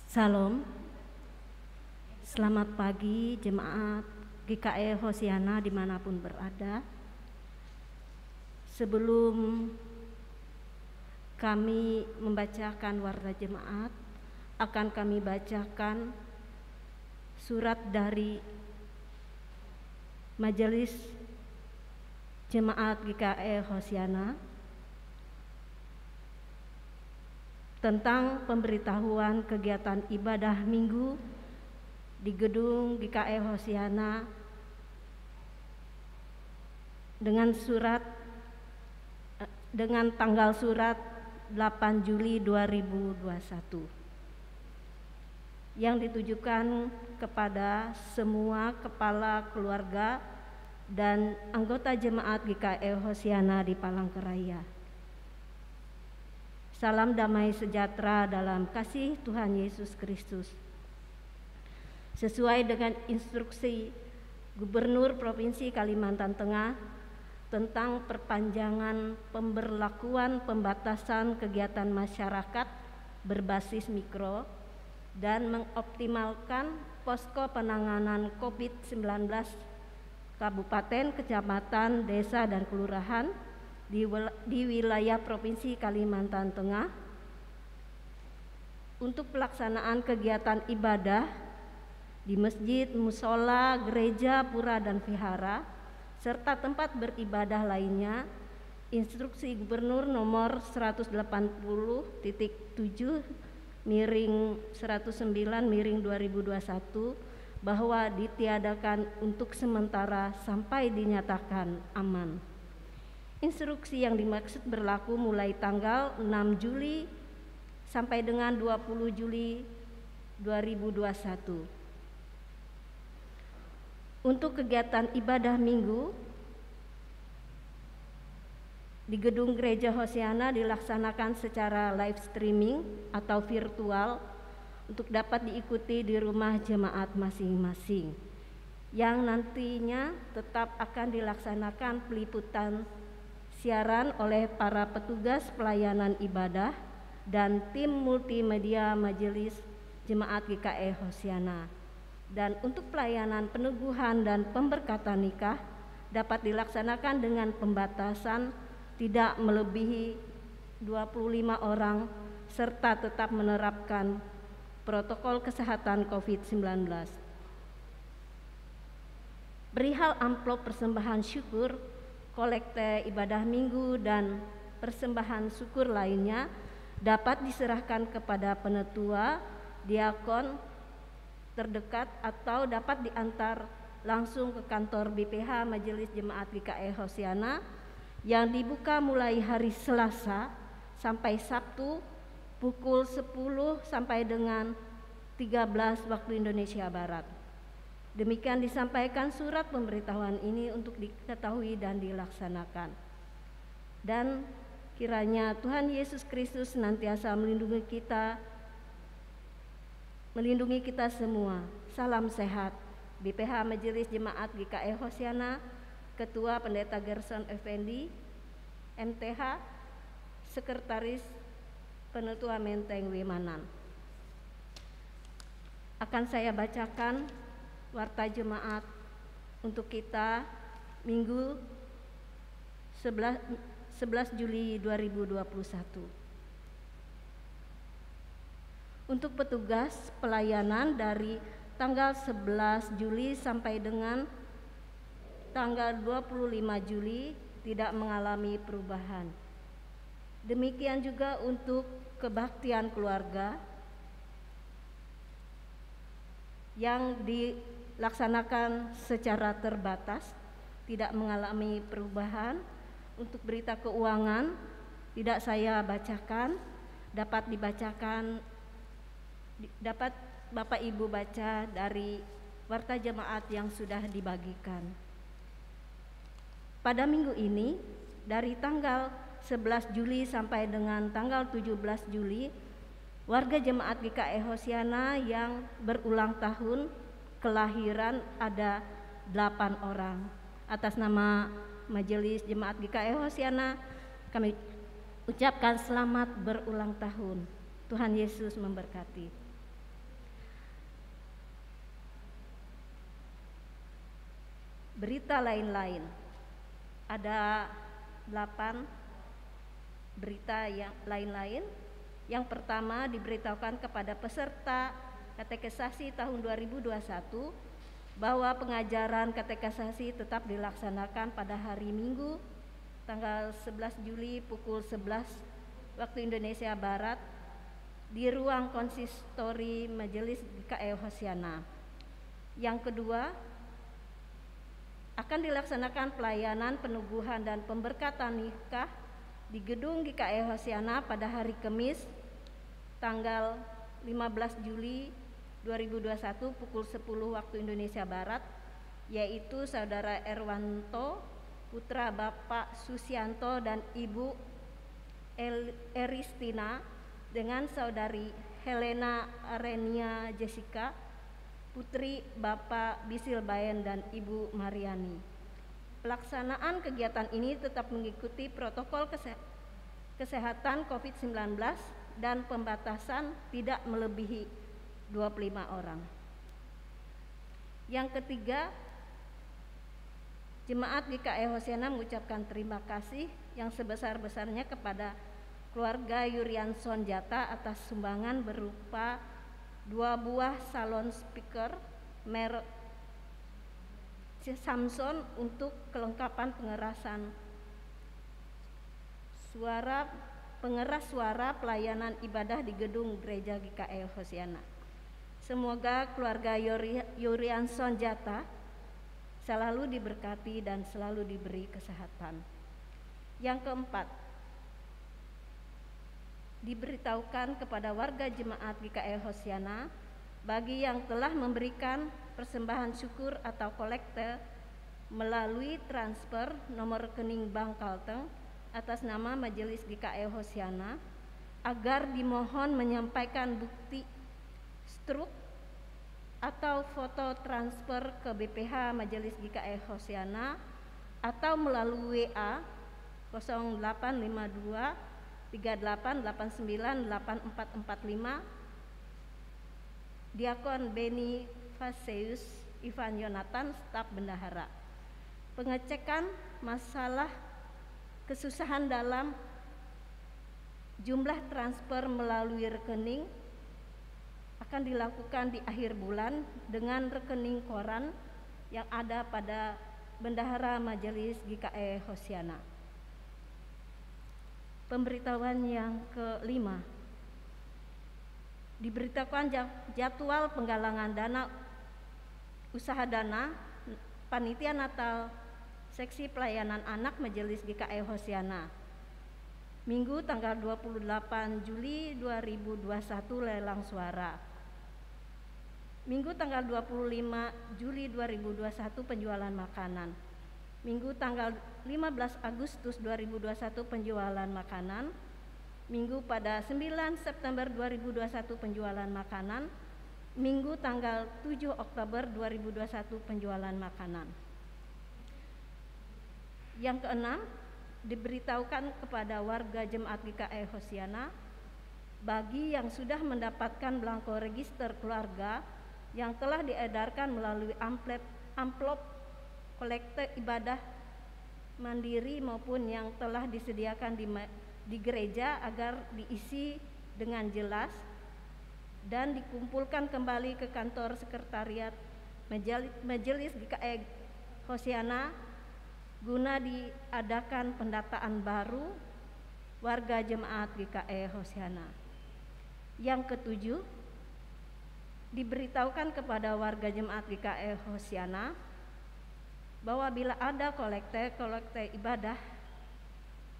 Salam, selamat pagi jemaat GKE Hosiana dimanapun berada. Sebelum kami membacakan warta jemaat, akan kami bacakan surat dari Majelis Jemaat GKE Hosiana tentang pemberitahuan kegiatan ibadah minggu di gedung GKE Hosiana dengan tanggal surat 8 Juli 2021 yang ditujukan kepada semua kepala keluarga dan anggota jemaat GKE Hosiana di Palangkaraya. Salam damai sejahtera dalam kasih Tuhan Yesus Kristus. Sesuai dengan instruksi Gubernur Provinsi Kalimantan Tengah tentang perpanjangan pemberlakuan pembatasan kegiatan masyarakat berbasis mikro dan mengoptimalkan posko penanganan COVID-19 kabupaten, kecamatan, desa, dan kelurahan di wilayah Provinsi Kalimantan Tengah untuk pelaksanaan kegiatan ibadah di masjid, musola, gereja, pura, dan vihara serta tempat beribadah lainnya. Instruksi Gubernur nomor 180/19/2021 bahwa ditiadakan untuk sementara sampai dinyatakan aman. Instruksi yang dimaksud berlaku mulai tanggal 6 Juli sampai dengan 20 Juli 2021. Untuk kegiatan ibadah minggu di gedung Gereja Hosiana dilaksanakan secara live streaming atau virtual untuk dapat diikuti di rumah jemaat masing-masing, yang nantinya tetap akan dilaksanakan peliputan siaran oleh para petugas pelayanan ibadah dan tim multimedia Majelis Jemaat GKE Hosiana. Dan untuk pelayanan peneguhan dan pemberkatan nikah dapat dilaksanakan dengan pembatasan tidak melebihi 25 orang serta tetap menerapkan protokol kesehatan COVID-19. Perihal amplop persembahan syukur, kolekte ibadah minggu, dan persembahan syukur lainnya dapat diserahkan kepada penetua, diakon terdekat atau dapat diantar langsung ke kantor BPH Majelis Jemaat GKE Hosiana yang dibuka mulai hari Selasa sampai Sabtu pukul 10 sampai dengan 13 waktu Indonesia Barat. Demikian disampaikan surat pemberitahuan ini untuk diketahui dan dilaksanakan. Dan kiranya Tuhan Yesus Kristus senantiasa melindungi kita semua. Salam sehat. BPH Majelis Jemaat GKE Hosiana, Ketua Pendeta Gerson Effendi, MTH, Sekretaris Penetua Menteng Wimanan. Akan saya bacakan warta jemaat untuk kita Minggu 11 Juli 2021. Untuk petugas pelayanan dari tanggal 11 Juli sampai dengan tanggal 25 Juli tidak mengalami perubahan. Demikian juga untuk kebaktian keluarga yang dilaksanakan secara terbatas tidak mengalami perubahan. Untuk berita keuangan tidak saya bacakan, dapat Bapak Ibu baca dari warta jemaat yang sudah dibagikan. Pada minggu ini dari tanggal 11 Juli sampai dengan tanggal 17 Juli, warga jemaat GKE Hosiana yang berulang tahun kelahiran ada 8 orang. Atas nama Majelis Jemaat GKE Hosiana kami ucapkan selamat berulang tahun. Tuhan Yesus memberkati. berita lain-lain. Ada 8 berita yang lain-lain. Yang pertama, diberitahukan kepada peserta katekisasi tahun 2021 bahwa pengajaran katekisasi tetap dilaksanakan pada hari Minggu tanggal 11 Juli pukul 11 waktu Indonesia Barat di ruang konsistori Majelis GKI Hosiana. Yang kedua, akan dilaksanakan pelayanan penubuhan dan pemberkatan nikah di gedung GKI Hosiana pada hari Kamis tanggal 15 Juli 2021 pukul 10 waktu Indonesia Barat, yaitu Saudara Erwanto, putra Bapak Susianto dan Ibu Eristina dengan Saudari Helena Arenia Jessica, putri Bapak Bisil Bayen dan Ibu Mariani. Pelaksanaan kegiatan ini tetap mengikuti protokol kesehatan COVID-19 dan pembatasan tidak melebihi 25 orang. Yang ketiga, Jemaat GKI Hosiana mengucapkan terima kasih yang sebesar-besarnya kepada keluarga Yurian Sonjata atas sumbangan berupa 2 buah salon speaker merek Samson untuk kelengkapan pengeras suara pelayanan ibadah di gedung gereja GKI Hosiana. Semoga keluarga Yurian Sonjata selalu diberkati dan selalu diberi kesehatan. Yang keempat, diberitahukan kepada warga jemaat GKI Hosiana bagi yang telah memberikan persembahan syukur atau kolekte melalui transfer nomor rekening Bank Kalteng atas nama Majelis GKI Hosiana agar dimohon menyampaikan bukti struk atau foto transfer ke BPH Majelis GKI Hosiana atau melalui WA 0852 3889 8445 Diakon Beni Faseus Ivan Yonatan, staf bendahara. Pengecekan masalah kesusahan dalam jumlah transfer melalui rekening akan dilakukan di akhir bulan dengan rekening koran yang ada pada Bendahara Majelis GKI Hosiana. Pemberitahuan yang kelima, diberitahukan jadwal penggalangan dana usaha dana Panitia Natal Seksi Pelayanan Anak Majelis GKI Hosiana. Minggu tanggal 28 Juli 2021 lelang suara. Minggu tanggal 25 Juli 2021 penjualan makanan. Minggu tanggal 15 Agustus 2021 penjualan makanan. Minggu pada 9 September 2021 penjualan makanan. Minggu tanggal 7 Oktober 2021 penjualan makanan. Yang keenam, diberitahukan kepada warga jemaat GKI Hosiana bagi yang sudah mendapatkan belangko register keluarga yang telah diedarkan melalui amplop kolekte ibadah mandiri maupun yang telah disediakan di gereja agar diisi dengan jelas dan dikumpulkan kembali ke kantor sekretariat Majelis GKI Hosiana guna diadakan pendataan baru warga jemaat GKI Hosiana. Yang ketujuh, diberitahukan kepada warga jemaat GKI Hosiana bahwa bila ada kolekte ibadah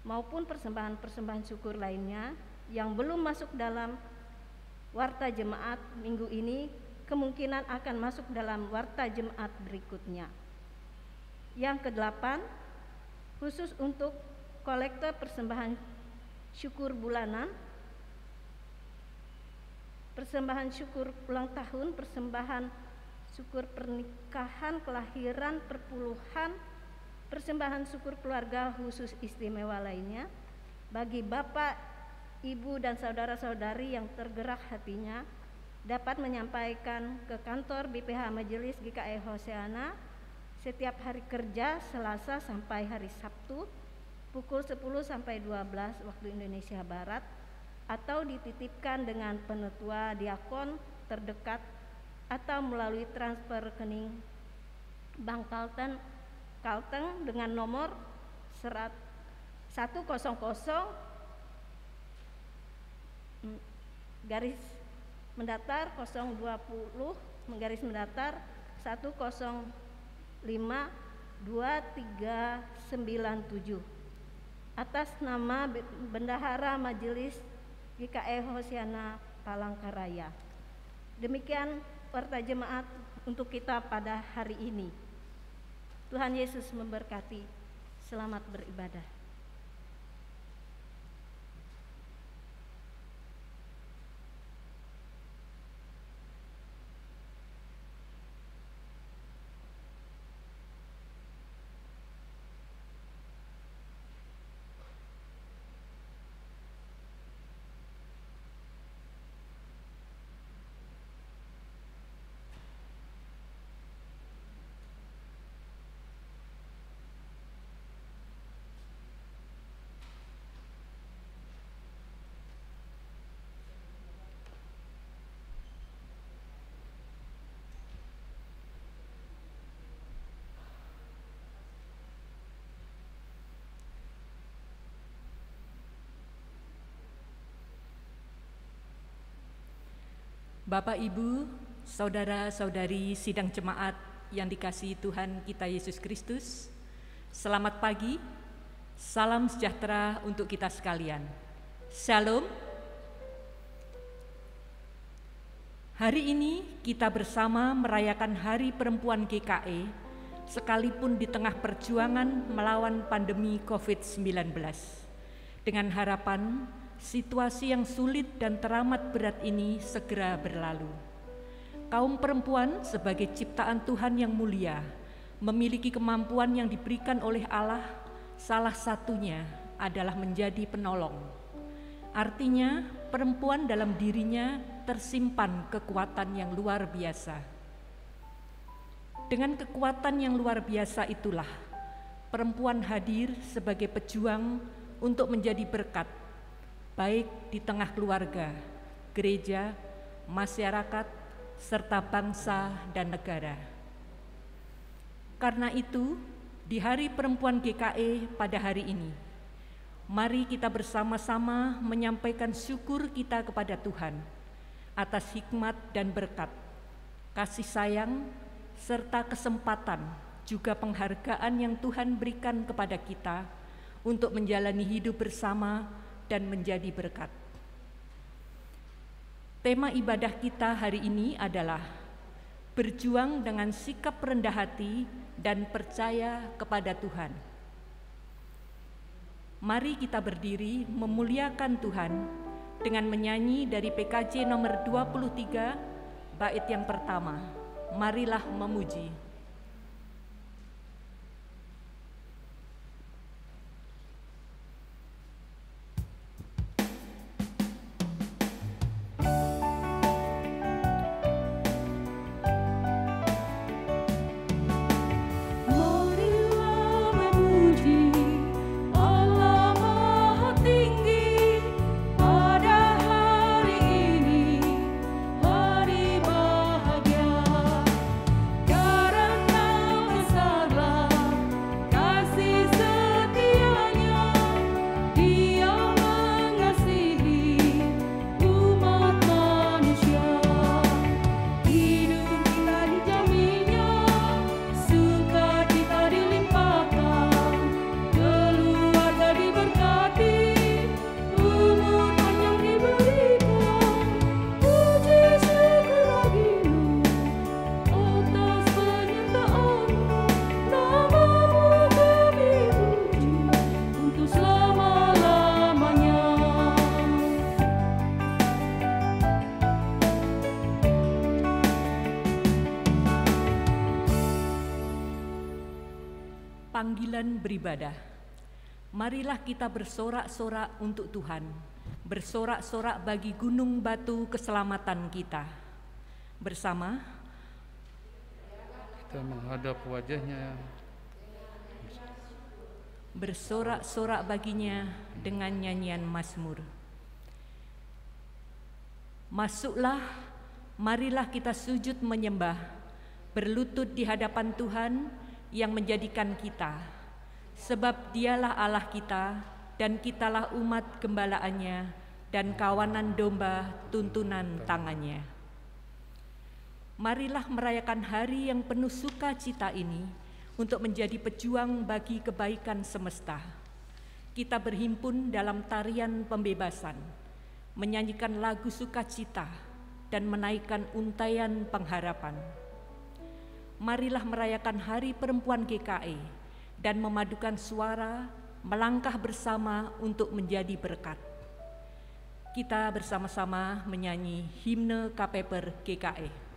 maupun persembahan syukur lainnya yang belum masuk dalam warta jemaat minggu ini, kemungkinan akan masuk dalam warta jemaat berikutnya. Yang kedelapan, khusus untuk kolekte persembahan syukur bulanan, persembahan syukur ulang tahun, persembahan syukur pernikahan, kelahiran, perpuluhan, persembahan syukur keluarga khusus istimewa lainnya bagi Bapak, Ibu dan saudara-saudari yang tergerak hatinya dapat menyampaikan ke kantor BPH Majelis GKI Hosiana setiap hari kerja Selasa sampai hari Sabtu pukul 10 sampai 12 waktu Indonesia Barat, atau dititipkan dengan penetua diakon terdekat atau melalui transfer rekening Bank Kalteng dengan nomor 100 garis mendatar 020 garis mendatar 105 2397 atas nama Bendahara Majelis GKE Hosiana Palangkaraya. Demikian warta jemaat untuk kita pada hari ini. Tuhan Yesus memberkati. Selamat beribadah. Bapak, Ibu, saudara-saudari sidang jemaat yang dikasihi Tuhan kita Yesus Kristus, selamat pagi, salam sejahtera untuk kita sekalian. Shalom. Hari ini kita bersama merayakan Hari Perempuan GKE, sekalipun di tengah perjuangan melawan pandemi COVID-19, dengan harapan situasi yang sulit dan teramat berat ini segera berlalu. Kaum perempuan sebagai ciptaan Tuhan yang mulia memiliki kemampuan yang diberikan oleh Allah, salah satunya adalah menjadi penolong. Artinya, perempuan dalam dirinya tersimpan kekuatan yang luar biasa. Dengan kekuatan yang luar biasa itulah, perempuan hadir sebagai pejuang untuk menjadi berkat, baik di tengah keluarga, gereja, masyarakat, serta bangsa dan negara. Karena itu, di Hari Perempuan GKE pada hari ini, mari kita bersama-sama menyampaikan syukur kita kepada Tuhan atas hikmat dan berkat, kasih sayang, serta kesempatan, juga penghargaan yang Tuhan berikan kepada kita untuk menjalani hidup bersama dan menjadi berkat. Tema ibadah kita hari ini adalah berjuang dengan sikap rendah hati dan percaya kepada Tuhan. Mari kita berdiri memuliakan Tuhan dengan menyanyi dari PKJ nomor 23, bait yang pertama, Marilah Memuji. Panggilan beribadah. Marilah kita bersorak-sorak untuk Tuhan, bersorak-sorak bagi gunung batu keselamatan kita. Bersama, Kita menghadap wajahnya, bersorak-sorak baginya dengan nyanyian mazmur. Masuklah, marilah kita sujud menyembah, berlutut di hadapan Tuhan yang menjadikan kita, sebab Dialah Allah kita dan kitalah umat gembalaannya dan kawanan domba tuntunan tangannya. Marilah merayakan hari yang penuh sukacita ini untuk menjadi pejuang bagi kebaikan semesta. Kita berhimpun dalam tarian pembebasan, menyanyikan lagu sukacita dan menaikkan untaian pengharapan. Marilah merayakan Hari Perempuan GKI dan memadukan suara, melangkah bersama untuk menjadi berkat. Kita bersama-sama menyanyi himne KPPER GKI.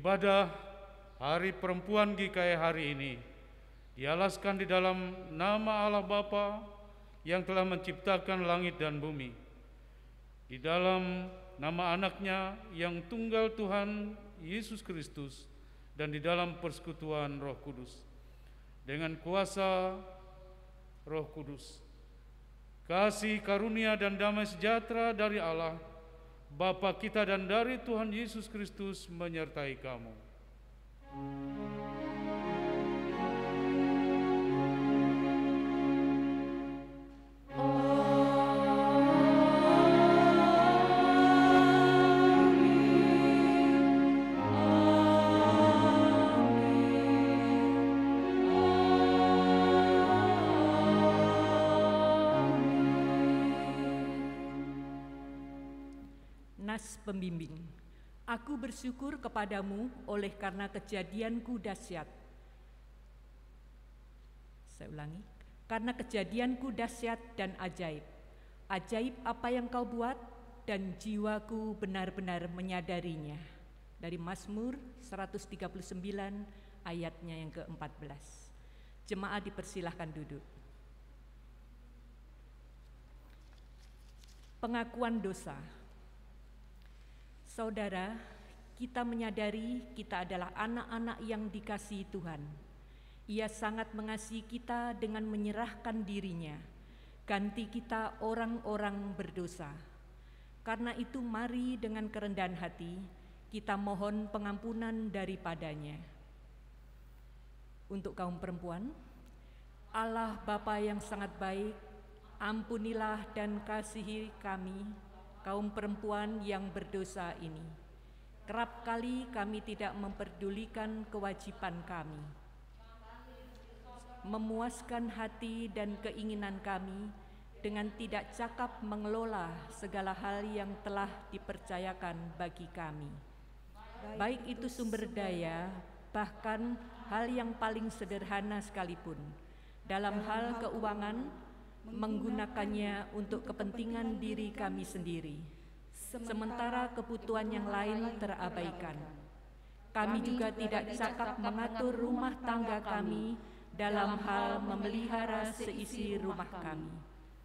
Ibadah Hari Perempuan GKI hari ini dialaskan di dalam nama Allah Bapa yang telah menciptakan langit dan bumi, di dalam nama anaknya yang tunggal Tuhan Yesus Kristus, dan di dalam persekutuan Roh Kudus. Dengan kuasa Roh Kudus, kasih karunia dan damai sejahtera dari Allah Bapa kita dan dari Tuhan Yesus Kristus menyertai kamu. Nas pembimbing. Aku bersyukur kepadamu oleh karena kejadianku dahsyat. Saya ulangi. Karena kejadianku dahsyat dan ajaib. Ajaib apa yang kau buat dan jiwaku benar-benar menyadarinya. Dari Mazmur 139 ayatnya yang ke-14. Jemaat dipersilahkan duduk. Pengakuan dosa. Saudara, kita menyadari kita adalah anak-anak yang dikasihi Tuhan. Ia sangat mengasihi kita dengan menyerahkan dirinya, ganti kita orang-orang berdosa. Karena itu mari dengan kerendahan hati, kita mohon pengampunan daripadanya. Untuk kaum perempuan, Allah Bapa yang sangat baik, ampunilah dan kasihi kami, kaum perempuan yang berdosa ini. Kerap kali kami tidak memperdulikan kewajiban kami, memuaskan hati dan keinginan kami dengan tidak cakap mengelola segala hal yang telah dipercayakan bagi kami. Baik itu sumber daya, bahkan hal yang paling sederhana sekalipun, dalam hal keuangan, menggunakannya untuk kepentingan diri kami sendiri, sementara kebutuhan yang lain terabaikan. Kami juga tidak cakap mengatur rumah tangga kami dalam hal memelihara seisi rumah kami.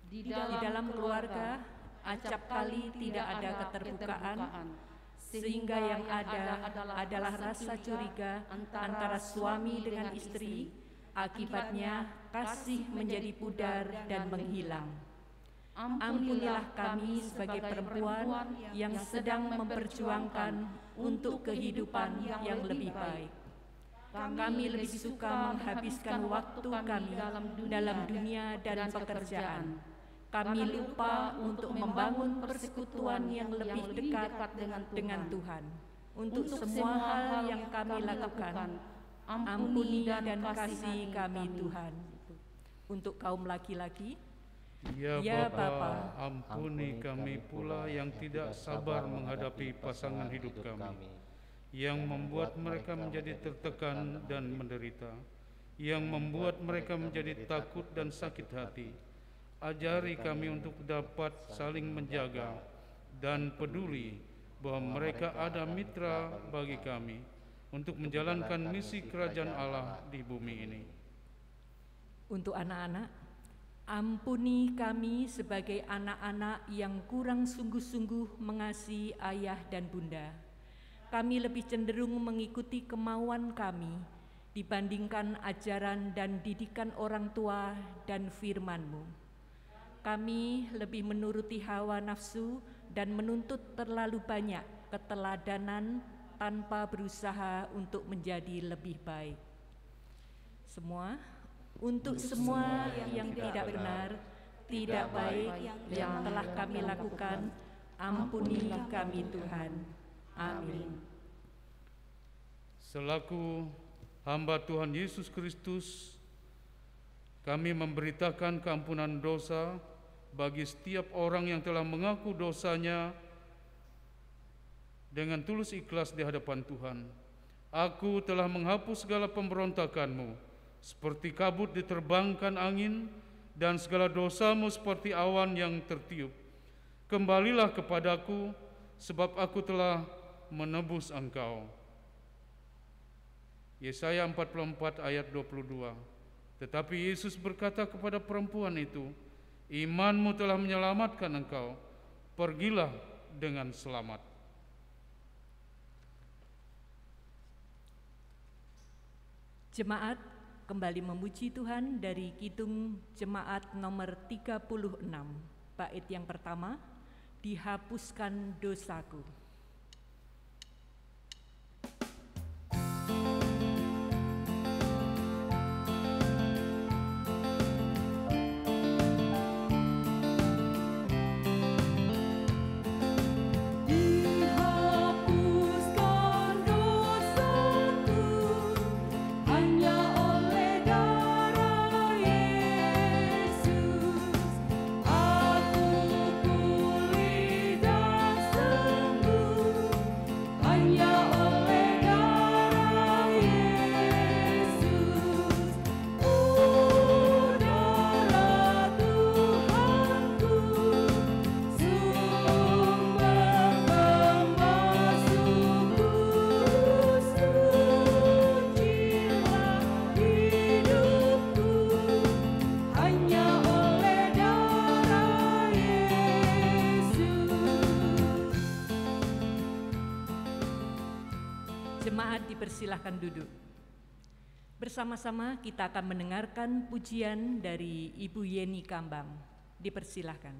Di dalam keluarga, acap kali tidak ada keterbukaan, sehingga yang ada adalah rasa curiga antara suami dengan istri. Akibatnya kasih menjadi pudar dan menghilang. Ampunilah kami sebagai perempuan yang sedang memperjuangkan untuk kehidupan yang lebih baik. Kami lebih suka menghabiskan waktu kami dalam dunia dan pekerjaan. Kami lupa untuk membangun persekutuan yang lebih dekat dengan Tuhan. Untuk semua hal yang kami lakukan, ampuni dan kasihi kami Tuhan. Untuk kaum laki-laki, Ya Bapa, ampuni kami pula yang tidak sabar menghadapi pasangan hidup kami, yang membuat mereka menjadi tertekan dan menderita, yang membuat mereka menjadi takut dan sakit hati. Ajari kami untuk dapat saling menjaga dan peduli bahwa mereka ada mitra bagi kami untuk menjalankan misi kerajaan Allah di bumi ini. Untuk anak-anak, ampuni kami sebagai anak-anak yang kurang sungguh-sungguh mengasihi ayah dan bunda. Kami lebih cenderung mengikuti kemauan kami dibandingkan ajaran dan didikan orang tua dan firman-Mu. Kami lebih menuruti hawa nafsu dan menuntut terlalu banyak keteladanan tanpa berusaha untuk menjadi lebih baik. Untuk semua yang tidak benar, tidak baik yang telah kami lakukan, ampuni kami Tuhan. Amin. Selaku hamba Tuhan Yesus Kristus, kami memberitakan keampunan dosa bagi setiap orang yang telah mengaku dosanya dengan tulus ikhlas di hadapan Tuhan. Aku telah menghapus segala pemberontakanmu, seperti kabut diterbangkan angin, dan segala dosamu seperti awan yang tertiup. Kembalilah kepadaku, sebab aku telah menebus engkau. Yesaya 44 ayat 22. Tetapi Yesus berkata kepada perempuan itu, imanmu telah menyelamatkan engkau, pergilah dengan selamat. Jemaat kembali memuji Tuhan dari Kidung Jemaat nomor 36, bait yang pertama, dihapuskan dosaku. Silahkan duduk. Bersama-sama kita akan mendengarkan pujian dari Ibu Yeni Kambang. Dipersilahkan.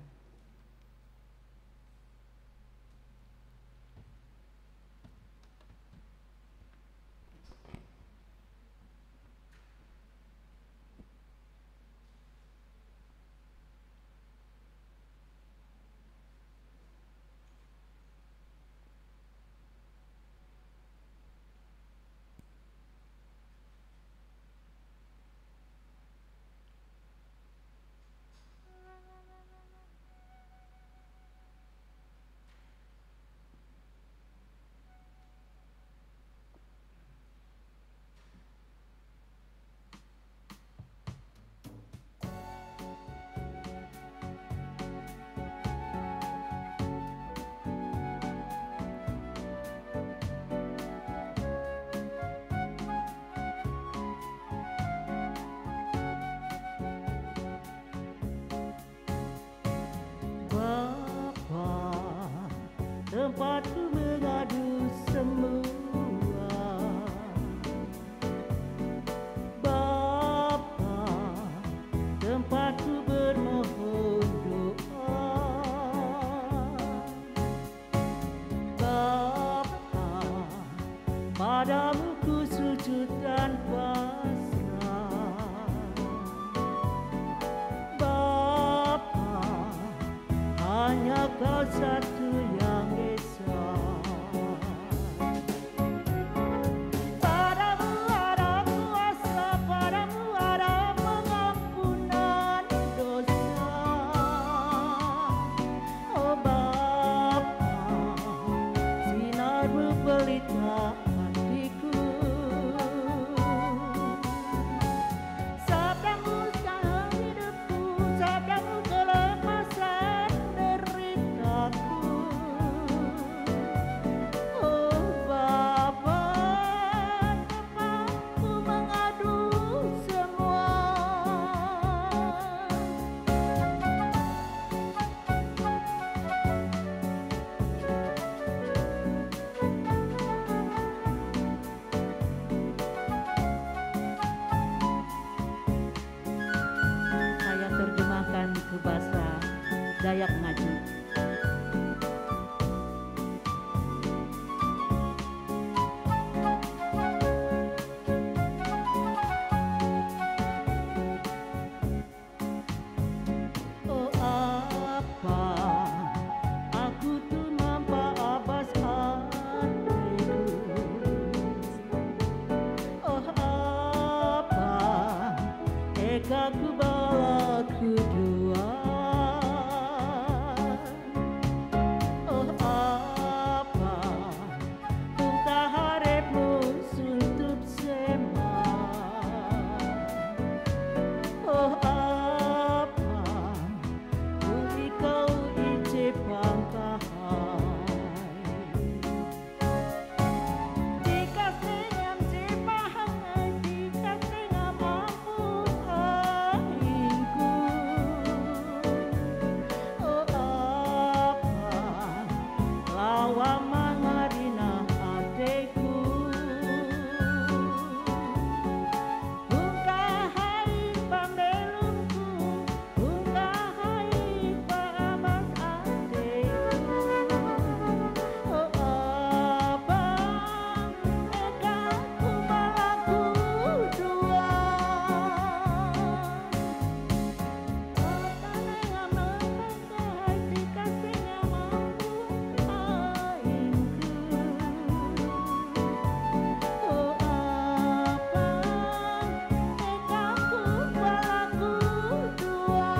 tempatku mengadu semua. Bapa, tempatku bermohon doa. Bapa, padamu ku sujud dan pasrah. Bapa, hanya Kau satu yang esa. Padamu ada kuasa, padamu ada pengampunan dosa. Oh Bapa, sinar-Mu pelita hatiku. Sabda-Mu saham hidupku, sabda-Mu kelepasan deritaku. Oh Bapa, tempatku mengadu semua. Saya terjemahkan ke bahasa Dayak Ngaju. Oh apa aku tu nampak abas hatiku. Oh apa eka ku bala kedua. Oh apa tungkah harapmu suntup sema. Oh apa bumi kau ije pangkahai. Jika senyum jepahai, jika senyum mampu haingku. Oh apa lawa mangarina ateku. Ungkahai pambelumku, ungkahai paabas ateku. Oh apa eka ku malaku dua. Tanengan mengkahai jika senyum mampu haingku. Oh apa eka ku malaku dua.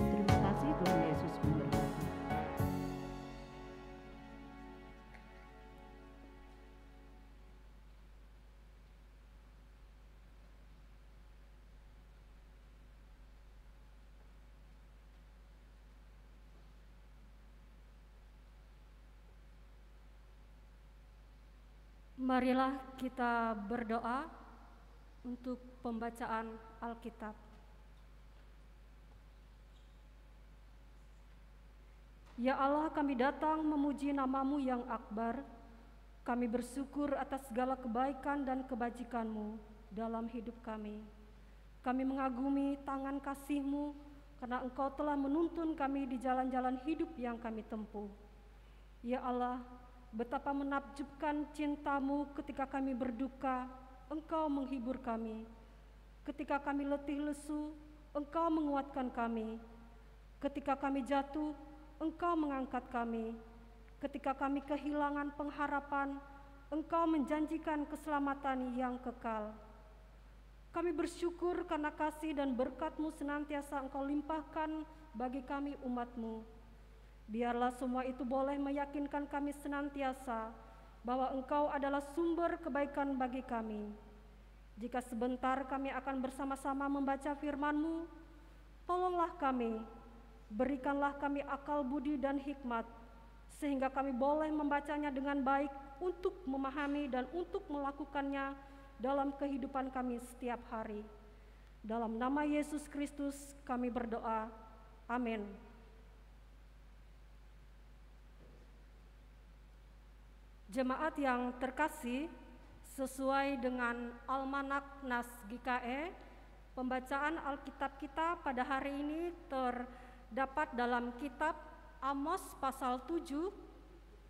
Terima kasih, Tuhan Yesus memberkati. Marilah kita berdoa untuk pembacaan Alkitab. Ya Allah, kami datang memuji nama-Mu yang akbar. Kami bersyukur atas segala kebaikan dan kebajikan-Mu dalam hidup kami. Kami mengagumi tangan kasih-Mu karena Engkau telah menuntun kami di jalan-jalan hidup yang kami tempuh. Ya Allah, betapa menakjubkan cinta-Mu ketika kami berduka, Engkau menghibur kami. Ketika kami letih lesu, Engkau menguatkan kami. Ketika kami jatuh, Engkau mengangkat kami. Ketika kami kehilangan pengharapan, Engkau menjanjikan keselamatan yang kekal. Kami bersyukur karena kasih dan berkat-Mu senantiasa Engkau limpahkan bagi kami umat-Mu. Biarlah semua itu boleh meyakinkan kami senantiasa bahwa Engkau adalah sumber kebaikan bagi kami. Jika sebentar kami akan bersama-sama membaca firman-Mu, tolonglah kami, berikanlah kami akal budi dan hikmat, sehingga kami boleh membacanya dengan baik untuk memahami dan untuk melakukannya dalam kehidupan kami setiap hari. Dalam nama Yesus Kristus kami berdoa. Amin. Jemaat yang terkasih, sesuai dengan Almanak Nas GKE, pembacaan Alkitab kita pada hari ini terdapat dalam kitab Amos pasal 7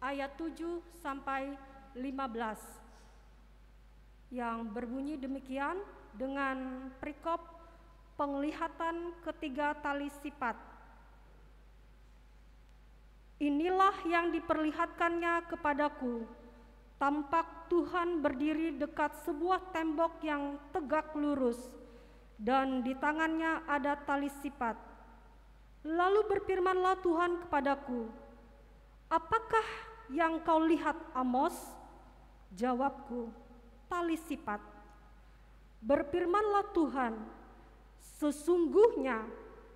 ayat 7 sampai 15 yang berbunyi demikian dengan perikop penglihatan ketiga tali sifat. Inilah yang diperlihatkannya kepadaku. Tampak Tuhan berdiri dekat sebuah tembok yang tegak lurus, dan di tangannya ada tali sifat. Lalu berfirmanlah Tuhan kepadaku, apakah yang kau lihat, Amos? Jawabku, tali sifat. Berfirmanlah Tuhan, sesungguhnya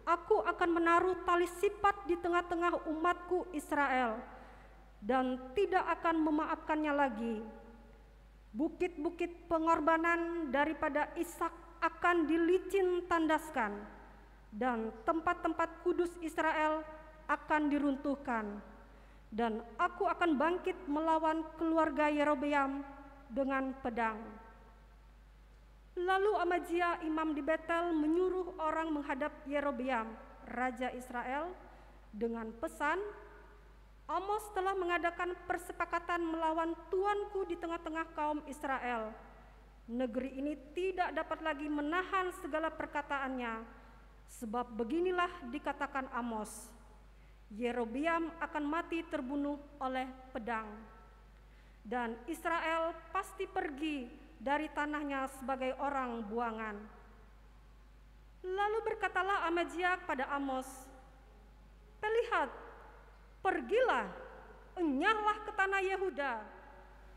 aku akan menaruh tali sifat di tengah-tengah umatku Israel dan tidak akan memaafkannya lagi. Bukit-bukit pengorbanan daripada Ishak akan dilicin tandaskan dan tempat-tempat kudus Israel akan diruntuhkan. Dan aku akan bangkit melawan keluarga Yerobeam dengan pedang. Lalu Amazia imam di Betel menyuruh orang menghadap Yerobeam, raja Israel, dengan pesan, Amos telah mengadakan persepakatan melawan tuanku di tengah-tengah kaum Israel. Negeri ini tidak dapat lagi menahan segala perkataannya, sebab beginilah dikatakan Amos, Yerobeam akan mati terbunuh oleh pedang, dan Israel pasti pergi dari tanahnya sebagai orang buangan. Lalu berkatalah Amazia kepada Amos, "Lihat, pergilah, enyahlah ke tanah Yehuda,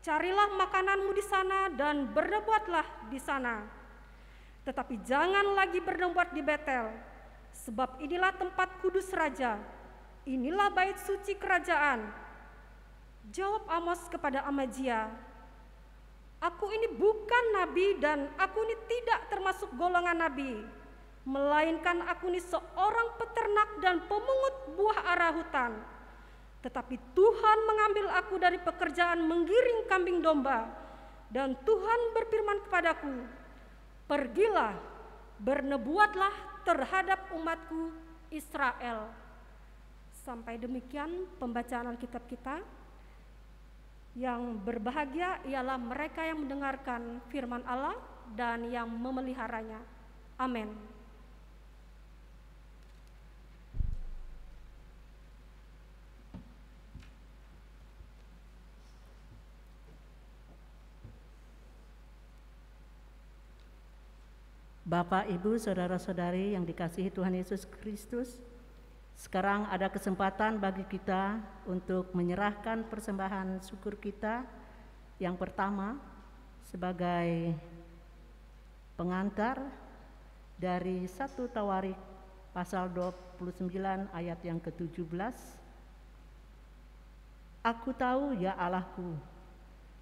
carilah makananmu di sana dan bernubuatlah di sana. Tetapi jangan lagi bernubuat di Betel, sebab inilah tempat kudus raja, inilah bait suci kerajaan." Jawab Amos kepada Amazia, "Aku ini bukan nabi dan aku ini tidak termasuk golongan nabi, melainkan aku ini seorang peternak dan pemungut buah ara hutan. Tetapi Tuhan mengambil aku dari pekerjaan menggiring kambing domba, dan Tuhan berfirman kepadaku, pergilah, bernubuatlah terhadap umatku Israel." Sampai demikian pembacaan Alkitab kita. Yang berbahagia ialah mereka yang mendengarkan firman Allah dan yang memeliharanya. Amin. Bapak, Ibu, saudara-saudari yang dikasihi Tuhan Yesus Kristus, sekarang ada kesempatan bagi kita untuk menyerahkan persembahan syukur kita. Yang pertama, sebagai pengantar dari 1 Tawarik pasal 29 ayat yang ke-17. Aku tahu ya Allahku,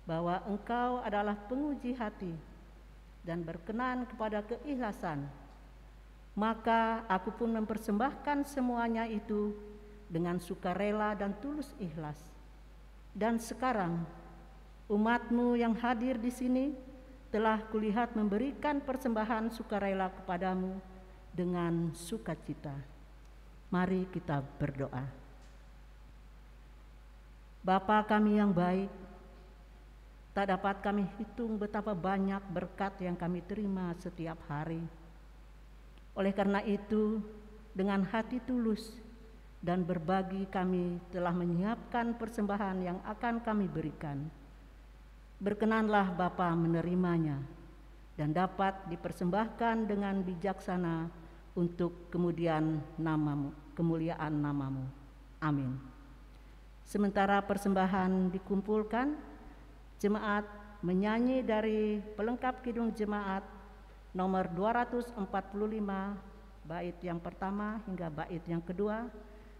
bahwa Engkau adalah penguji hati dan berkenan kepada keikhlasan. Maka aku pun mempersembahkan semuanya itu dengan sukarela dan tulus ikhlas. Dan sekarang umat-Mu yang hadir di sini telah kulihat memberikan persembahan sukarela kepadamu dengan sukacita. Mari kita berdoa. Bapa kami yang baik, tak dapat kami hitung betapa banyak berkat yang kami terima setiap hari. Oleh karena itu, dengan hati tulus dan berbagi kami telah menyiapkan persembahan yang akan kami berikan. Berkenanlah Bapa menerimanya dan dapat dipersembahkan dengan bijaksana untuk kemuliaan namamu. Amin. Sementara persembahan dikumpulkan, jemaat menyanyi dari pelengkap kidung jemaat nomor 245 bait yang pertama hingga bait yang kedua,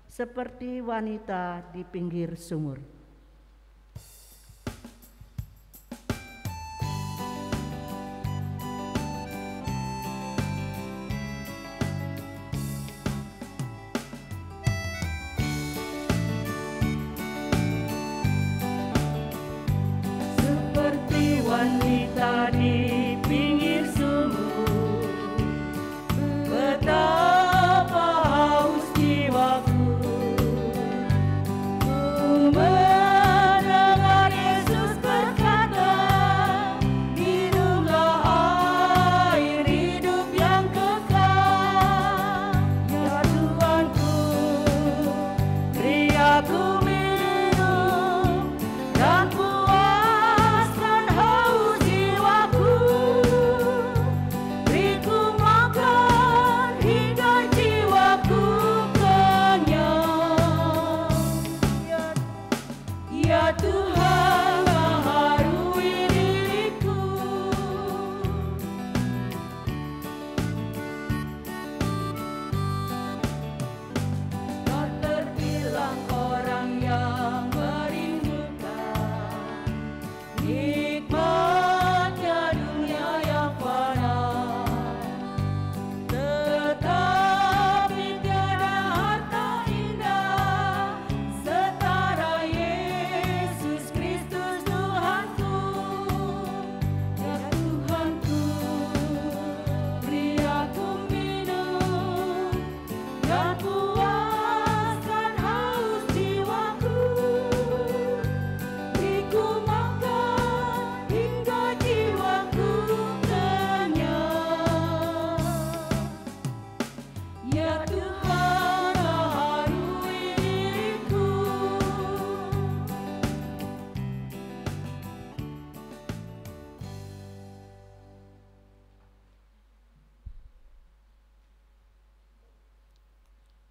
seperti wanita di pinggir sumur.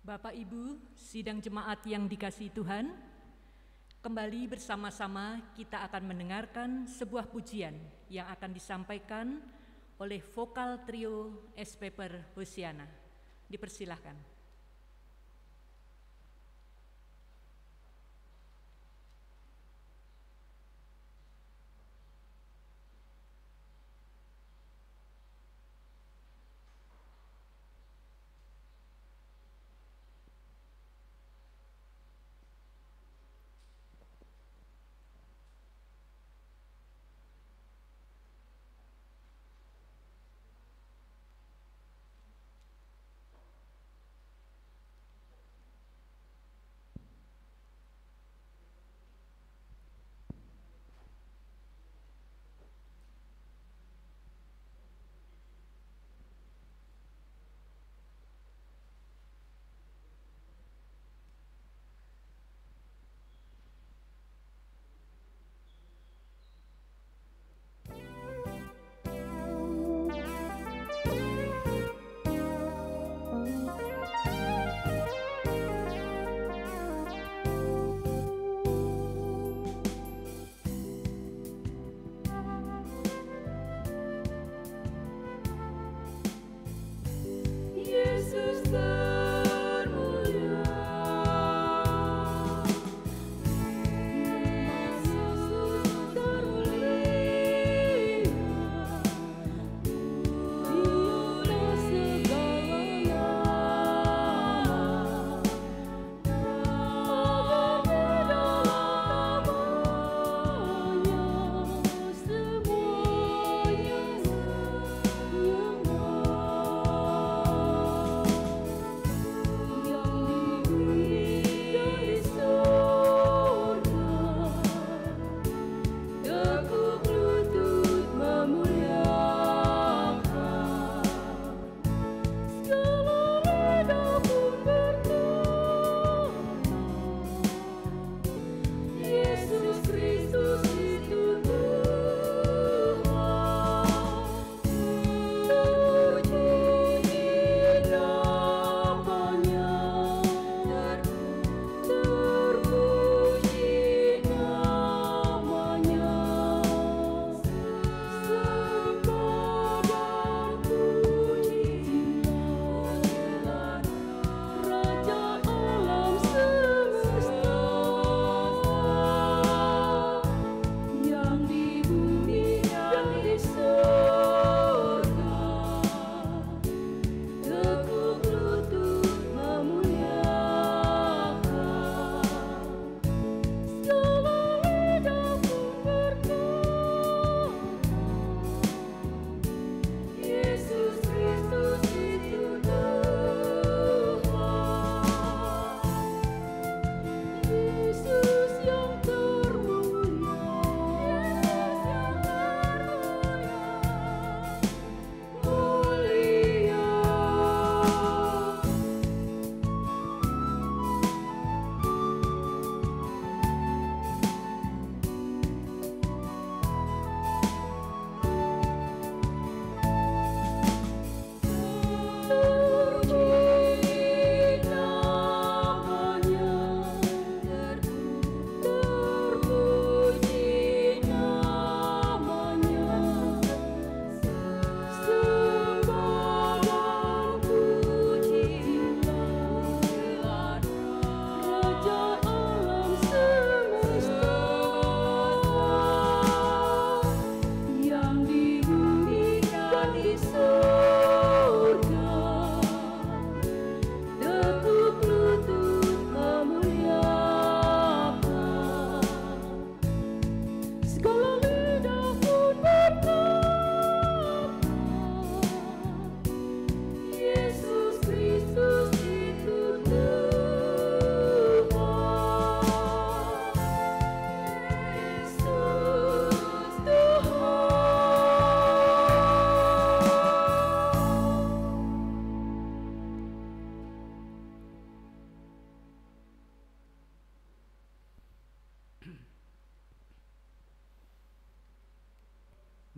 Bapak Ibu, sidang jemaat yang dikasihi Tuhan, kembali bersama-sama kita akan mendengarkan sebuah pujian yang akan disampaikan oleh vokal trio SPPer Hosiana. Dipersilahkan.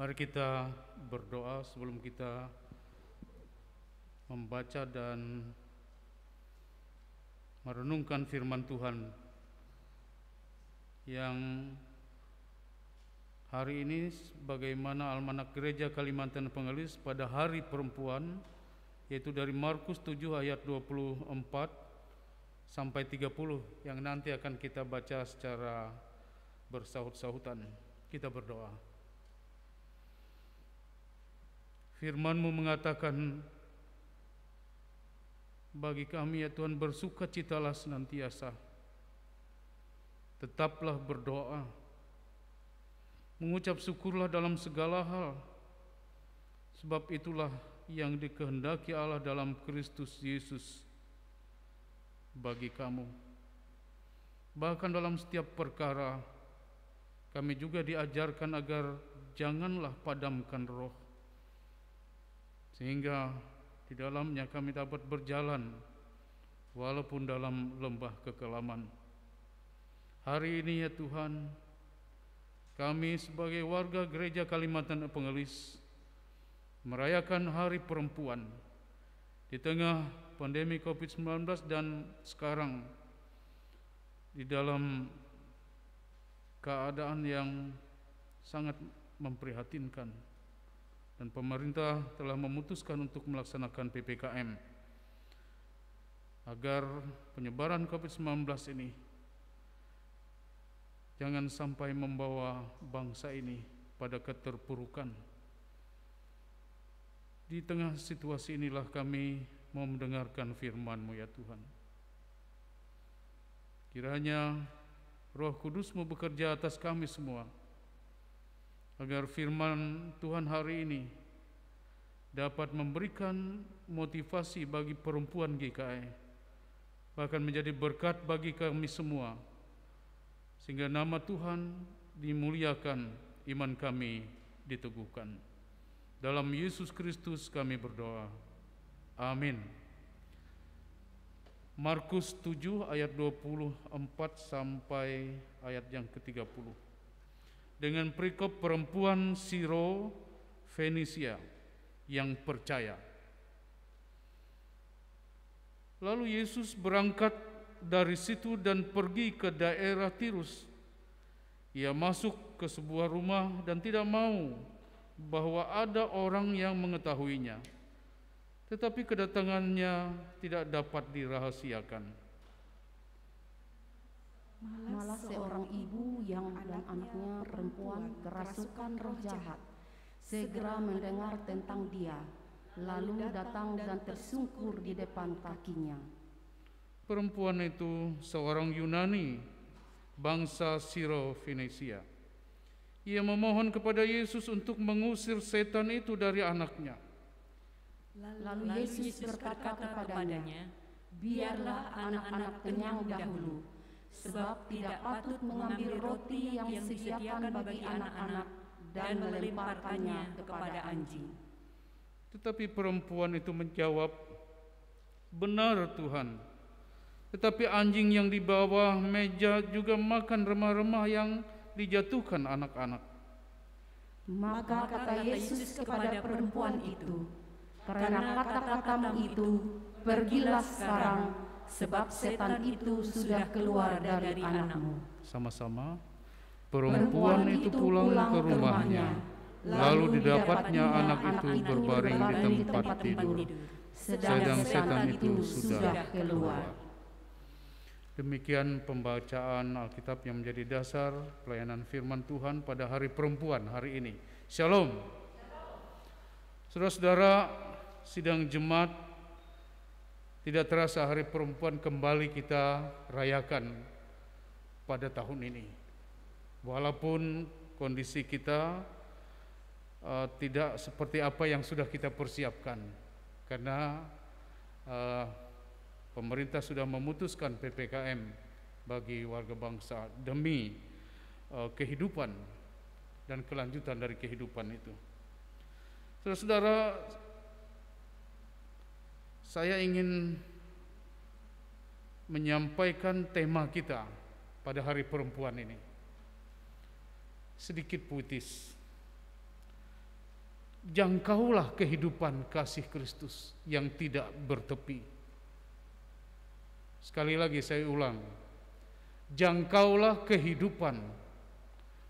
Mari kita berdoa sebelum kita membaca dan merenungkan firman Tuhan yang hari ini bagaimana Almanak Gereja Kalimantan Pengelis pada Hari Perempuan, yaitu dari Markus 7 ayat 24 sampai 30 yang nanti akan kita baca secara bersahut-sahutan. Kita berdoa. Firman-Mu mengatakan, bagi kami ya Tuhan, bersukacitalah senantiasa, tetaplah berdoa, mengucap syukurlah dalam segala hal, sebab itulah yang dikehendaki Allah dalam Kristus Yesus bagi kamu. Bahkan dalam setiap perkara kami juga diajarkan agar janganlah padamkan roh, sehingga di dalamnya kami dapat berjalan walaupun dalam lembah kekelaman. Hari ini ya Tuhan, kami sebagai warga Gereja Kalimantan Pengelis merayakan Hari Perempuan di tengah pandemi COVID-19 dan sekarang di dalam keadaan yang sangat memprihatinkan, dan pemerintah telah memutuskan untuk melaksanakan PPKM agar penyebaran COVID-19 ini jangan sampai membawa bangsa ini pada keterpurukan. Di tengah situasi inilah kami mau mendengarkan firman-Mu ya Tuhan. Kiranya Roh Kudus-Mu bekerja atas kami semua, agar firman Tuhan hari ini dapat memberikan motivasi bagi perempuan GKI, bahkan menjadi berkat bagi kami semua, sehingga nama Tuhan dimuliakan, iman kami diteguhkan. Dalam Yesus Kristus kami berdoa. Amin. Markus 7 ayat 24 sampai ayat yang ke-30. Dengan perikop perempuan Siro Fenisia yang percaya. Lalu Yesus berangkat dari situ dan pergi ke daerah Tirus. Ia masuk ke sebuah rumah dan tidak mau bahwa ada orang yang mengetahuinya. Tetapi kedatangannya tidak dapat dirahasiakan. Malah seorang ibu yang dan anaknya perempuan kerasukan roh jahat segera mendengar tentang dia, lalu datang dan tersungkur di depan kakinya. Perempuan itu seorang Yunani, bangsa Siro-Fenisia. Ia memohon kepada Yesus untuk mengusir setan itu dari anaknya. Lalu Yesus berkata kepadanya, biarlah anak-anak kenyang dahulu, sebab tidak patut mengambil roti yang disediakan bagi anak-anak dan melemparkannya kepada anjing. Tetapi perempuan itu menjawab, benar Tuhan, tetapi anjing yang di bawah meja juga makan remah-remah yang dijatuhkan anak-anak. Maka kata Yesus kepada perempuan itu, karena kata-katamu itu, pergilah sekarang, sebab setan itu sudah keluar dari anakmu. Sama-sama. Perempuan itu pulang ke rumahnya, lalu didapatnya anak itu berbaring di tempat tidur, sedang setan itu sudah keluar. Demikian pembacaan Alkitab yang menjadi dasar pelayanan firman Tuhan pada Hari Perempuan hari ini. Shalom. Saudara-saudara, sidang jemaat, tidak terasa Hari Perempuan kembali kita rayakan pada tahun ini. Walaupun kondisi kita tidak seperti apa yang sudah kita persiapkan, karena pemerintah sudah memutuskan PPKM bagi warga bangsa demi kehidupan dan kelanjutan dari kehidupan itu. Saudara-saudara, saya ingin menyampaikan tema kita pada Hari Perempuan ini. Sedikit puitis. Jangkaulah kehidupan kasih Kristus yang tidak bertepi. Sekali lagi saya ulang, jangkaulah kehidupan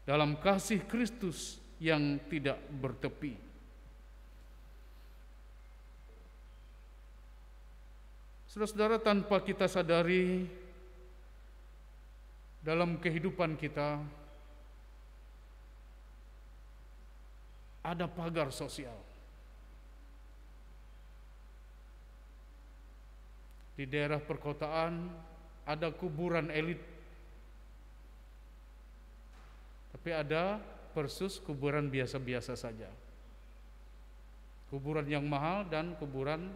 dalam kasih Kristus yang tidak bertepi. Saudara-saudara, tanpa kita sadari, dalam kehidupan kita ada pagar sosial. Di daerah perkotaan ada kuburan elit, tapi ada versus kuburan biasa-biasa saja. Kuburan yang mahal dan kuburan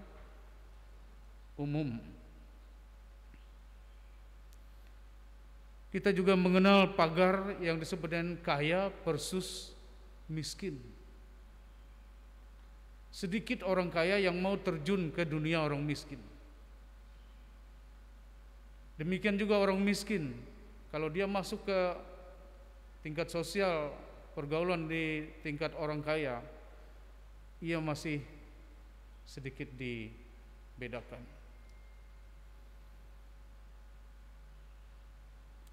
umum. Kita juga mengenal pagar yang disebut dengan kaya versus miskin. Sedikit orang kaya yang mau terjun ke dunia orang miskin. Demikian juga orang miskin, kalau dia masuk ke tingkat sosial pergaulan di tingkat orang kaya, ia masih sedikit dibedakan.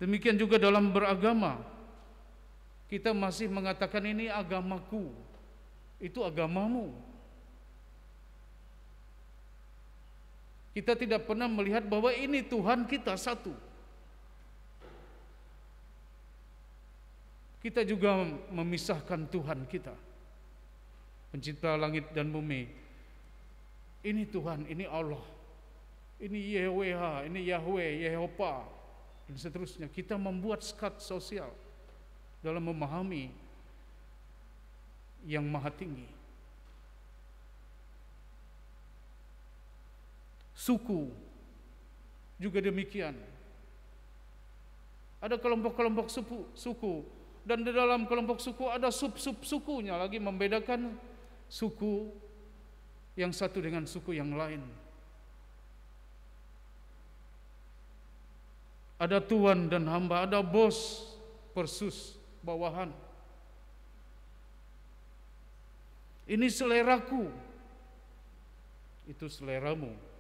Demikian juga dalam beragama, kita masih mengatakan ini agamaku, itu agamamu. Kita tidak pernah melihat bahwa ini Tuhan kita satu. Kita juga memisahkan Tuhan kita, pencipta langit dan bumi. Ini Tuhan, ini Allah, ini YHWH, ini Yahweh, Yehova, dan seterusnya. Kita membuat skat sosial dalam memahami yang maha tinggi. Suku juga demikian. Ada kelompok-kelompok suku, dan di dalam kelompok suku ada sub-sub sukunya lagi, membedakan suku yang satu dengan suku yang lain. Ada tuan dan hamba, ada bos versus bawahan. Ini seleraku, itu seleramu.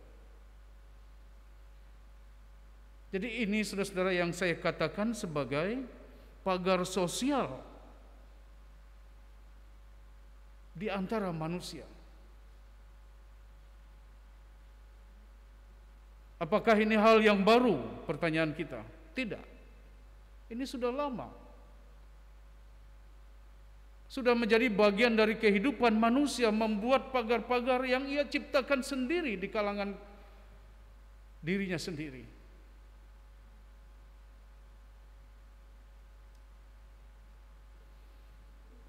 Jadi ini saudara-saudara yang saya katakan sebagai pagar sosial di antara manusia. Apakah ini hal yang baru? Pertanyaan kita. Tidak. Ini sudah lama. Sudah menjadi bagian dari kehidupan manusia, membuat pagar-pagar yang ia ciptakan sendiri di kalangan dirinya sendiri.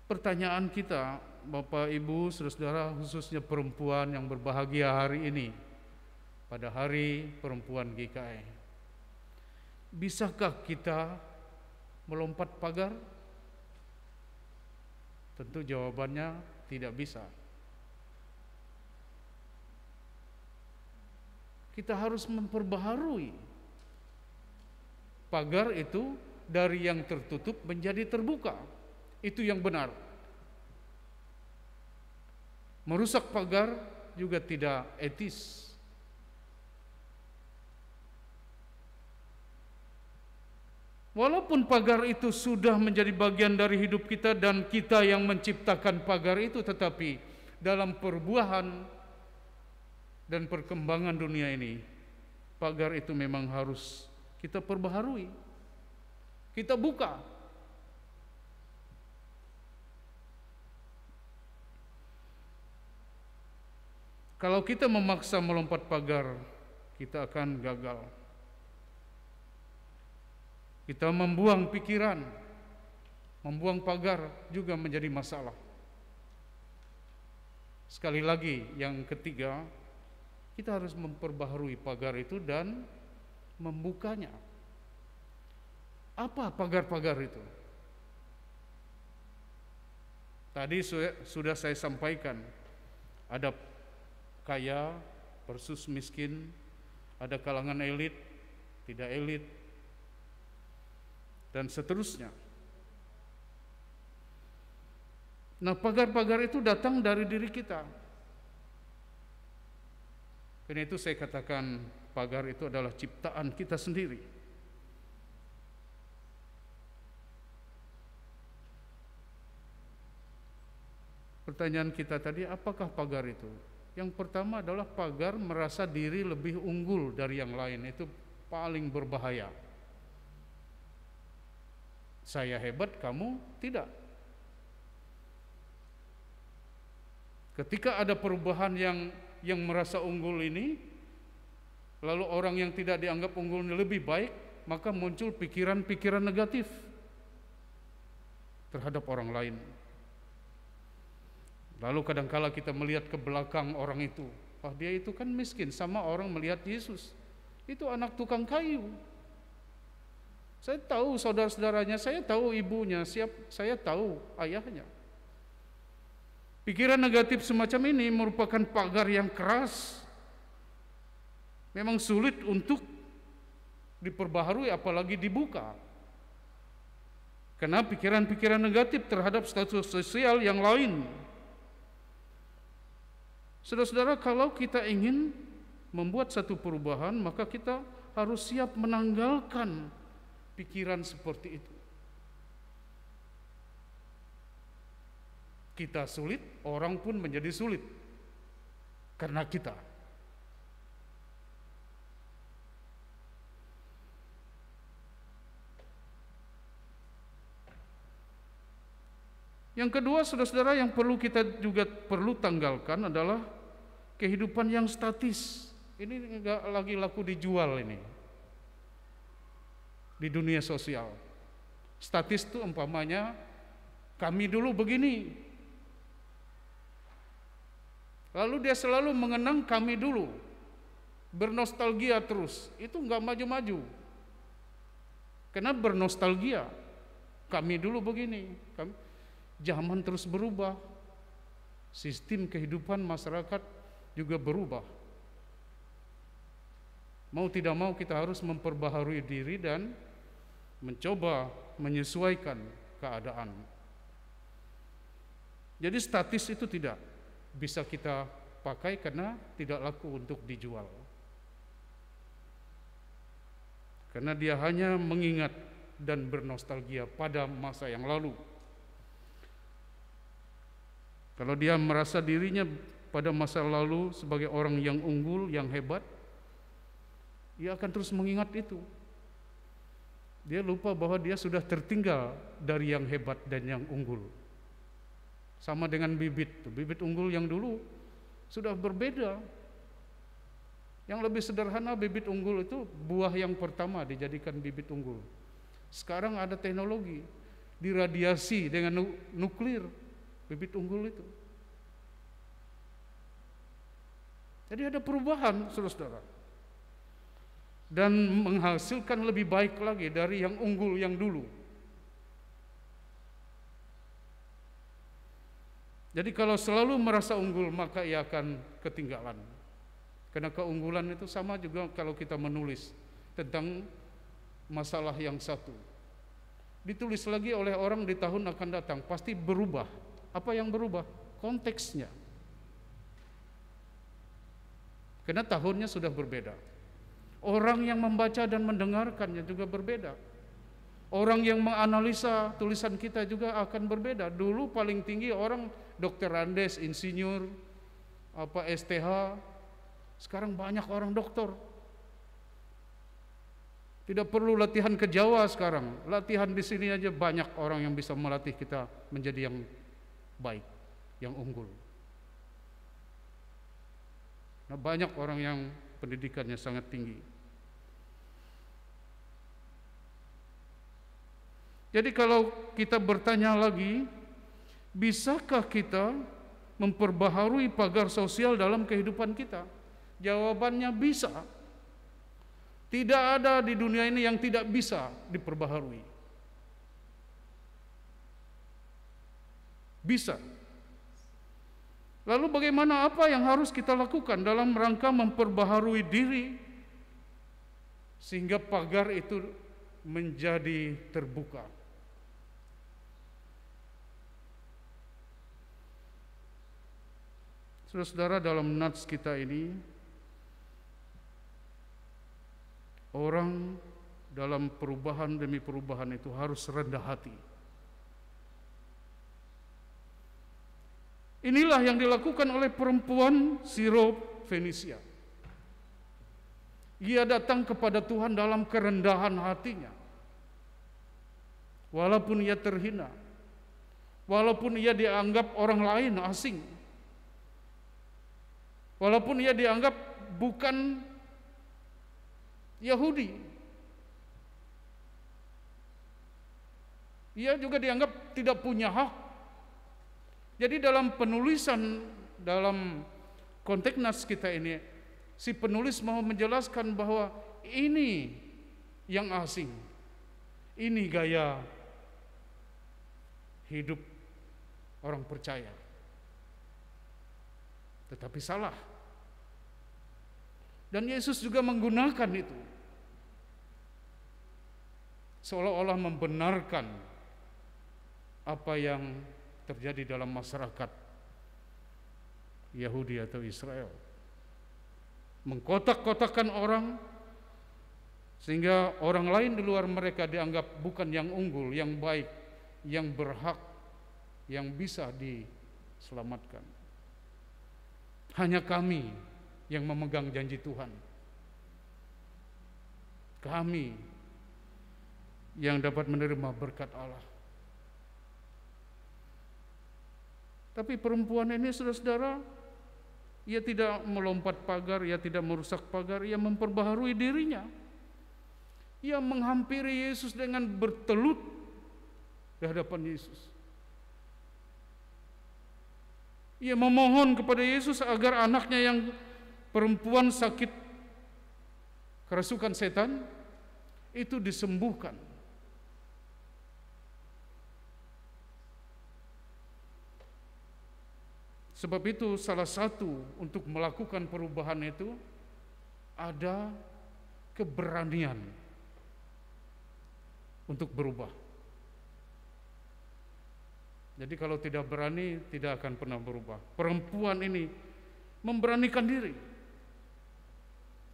Pertanyaan kita, Bapak Ibu, saudara-saudara, khususnya perempuan yang berbahagia hari ini, pada Hari Perempuan GKI, bisakah kita melompat pagar? Tentu jawabannya tidak bisa. Kita harus memperbaharui pagar itu dari yang tertutup menjadi terbuka. Itu yang benar. Merusak pagar juga tidak etis. Walaupun pagar itu sudah menjadi bagian dari hidup kita dan kita yang menciptakan pagar itu, tetapi dalam perbuahan dan perkembangan dunia ini, pagar itu memang harus kita perbaharui. Kita buka. Kalau kita memaksa melompat pagar, kita akan gagal. Kita membuang pikiran, membuang pagar juga menjadi masalah. Sekali lagi, yang ketiga, kita harus memperbaharui pagar itu dan membukanya. Apa pagar-pagar itu? Tadi sudah saya sampaikan, ada kaya versus miskin, ada kalangan elit, tidak elit, dan seterusnya. Nah, pagar-pagar itu datang dari diri kita. Karena itu saya katakan pagar itu adalah ciptaan kita sendiri. Pertanyaan kita tadi, apakah pagar itu? Yang pertama adalah pagar merasa diri lebih unggul dari yang lain, itu paling berbahaya. Saya hebat, kamu tidak. Ketika ada perubahan yang merasa unggul ini, lalu orang yang tidak dianggap unggul ini lebih baik, maka muncul pikiran-pikiran negatif terhadap orang lain. Lalu kadangkala kita melihat ke belakang orang itu, dia itu kan miskin, sama orang melihat Yesus, itu anak tukang kayu. Saya tahu saudara-saudaranya, saya tahu ibunya, saya tahu ayahnya. Pikiran negatif semacam ini merupakan pagar yang keras. Memang sulit untuk diperbaharui, apalagi dibuka. Karena pikiran-pikiran negatif terhadap status sosial yang lain. Saudara-saudara, kalau kita ingin membuat satu perubahan, maka kita harus siap menanggalkan pikiran seperti itu. Kita sulit, orang pun menjadi sulit karena kita. Yang kedua, saudara-saudara, yang perlu kita juga perlu tanggalkan adalah kehidupan yang statis. Ini enggak lagi laku dijual ini di dunia sosial. Statis itu umpamanya kami dulu begini, lalu dia selalu mengenang kami dulu, bernostalgia terus. Itu enggak maju-maju, karena bernostalgia kami dulu begini. Zaman terus berubah, sistem kehidupan masyarakat juga berubah. Mau tidak mau kita harus memperbaharui diri dan mencoba menyesuaikan keadaan. Jadi statis itu tidak bisa kita pakai karena tidak laku untuk dijual. Karena dia hanya mengingat dan bernostalgia pada masa yang lalu. Kalau dia merasa dirinya pada masa lalu sebagai orang yang unggul, yang hebat, dia akan terus mengingat itu. Dia lupa bahwa dia sudah tertinggal dari yang hebat dan yang unggul. Sama dengan bibit unggul yang dulu sudah berbeda. Yang lebih sederhana, bibit unggul itu buah yang pertama dijadikan bibit unggul. Sekarang ada teknologi diradiasi dengan nuklir bibit unggul itu. Jadi ada perubahan, saudara-saudara, dan menghasilkan lebih baik lagi dari yang unggul yang dulu. Jadi kalau selalu merasa unggul, maka ia akan ketinggalan. Karena keunggulan itu sama juga kalau kita menulis tentang masalah yang satu, ditulis lagi oleh orang di tahun akan datang, pasti berubah. Apa yang berubah? Konteksnya. Karena tahunnya sudah berbeda. Orang yang membaca dan mendengarkannya juga berbeda. Orang yang menganalisa tulisan kita juga akan berbeda. Dulu paling tinggi orang dokter Andes, insinyur, STH. Sekarang banyak orang dokter. Tidak perlu latihan ke Jawa sekarang. Latihan di sini aja banyak orang yang bisa melatih kita menjadi yang baik, yang unggul. Nah, banyak orang yang pendidikannya sangat tinggi. Jadi kalau kita bertanya lagi, bisakah kita memperbaharui pagar sosial dalam kehidupan kita? Jawabannya bisa. Tidak ada di dunia ini yang tidak bisa diperbaharui. Bisa. Lalu bagaimana, apa yang harus kita lakukan dalam rangka memperbaharui diri sehingga pagar itu menjadi terbuka? Saudara-saudara, dalam nats kita ini orang dalam perubahan demi perubahan itu harus rendah hati. Inilah yang dilakukan oleh perempuan Sirofenisia. Ia datang kepada Tuhan dalam kerendahan hatinya. Walaupun ia terhina, walaupun ia dianggap orang lain asing, walaupun ia dianggap bukan Yahudi, ia juga dianggap tidak punya hak. Jadi dalam penulisan, dalam konteks nas kita ini, si penulis mau menjelaskan bahwa ini yang asing, ini gaya hidup orang percaya. Tetapi salah. Dan Yesus juga menggunakan itu, seolah-olah membenarkan apa yang terjadi dalam masyarakat Yahudi atau Israel. Mengkotak-kotakkan orang sehingga orang lain di luar mereka dianggap bukan yang unggul, yang baik, yang berhak, yang bisa diselamatkan. Hanya kami yang memegang janji Tuhan. Kami yang dapat menerima berkat Allah. Tapi perempuan ini, saudara-saudara, ia tidak melompat pagar, ia tidak merusak pagar, ia memperbaharui dirinya. Ia menghampiri Yesus dengan bertelut di hadapan Yesus. Ia memohon kepada Yesus agar anaknya yang perempuan sakit kerasukan setan itu disembuhkan. Sebab itu salah satu untuk melakukan perubahan itu ada keberanian untuk berubah. Jadi kalau tidak berani tidak akan pernah berubah. Perempuan ini memberanikan diri.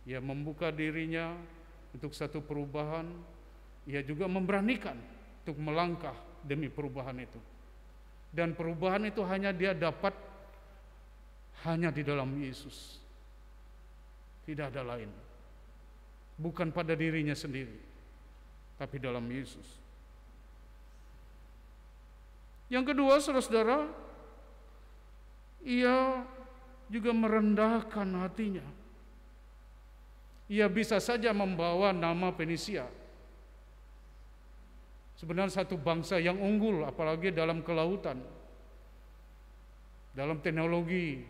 Ia membuka dirinya untuk satu perubahan. Ia juga memberanikan untuk melangkah demi perubahan itu. Dan perubahan itu hanya dia dapat hanya di dalam Yesus. Tidak ada lain. Bukan pada dirinya sendiri, tapi dalam Yesus. Yang kedua, saudara-saudara, ia juga merendahkan hatinya. Ia bisa saja membawa nama Fenisia. Sebenarnya satu bangsa yang unggul, apalagi dalam kelautan, dalam teknologi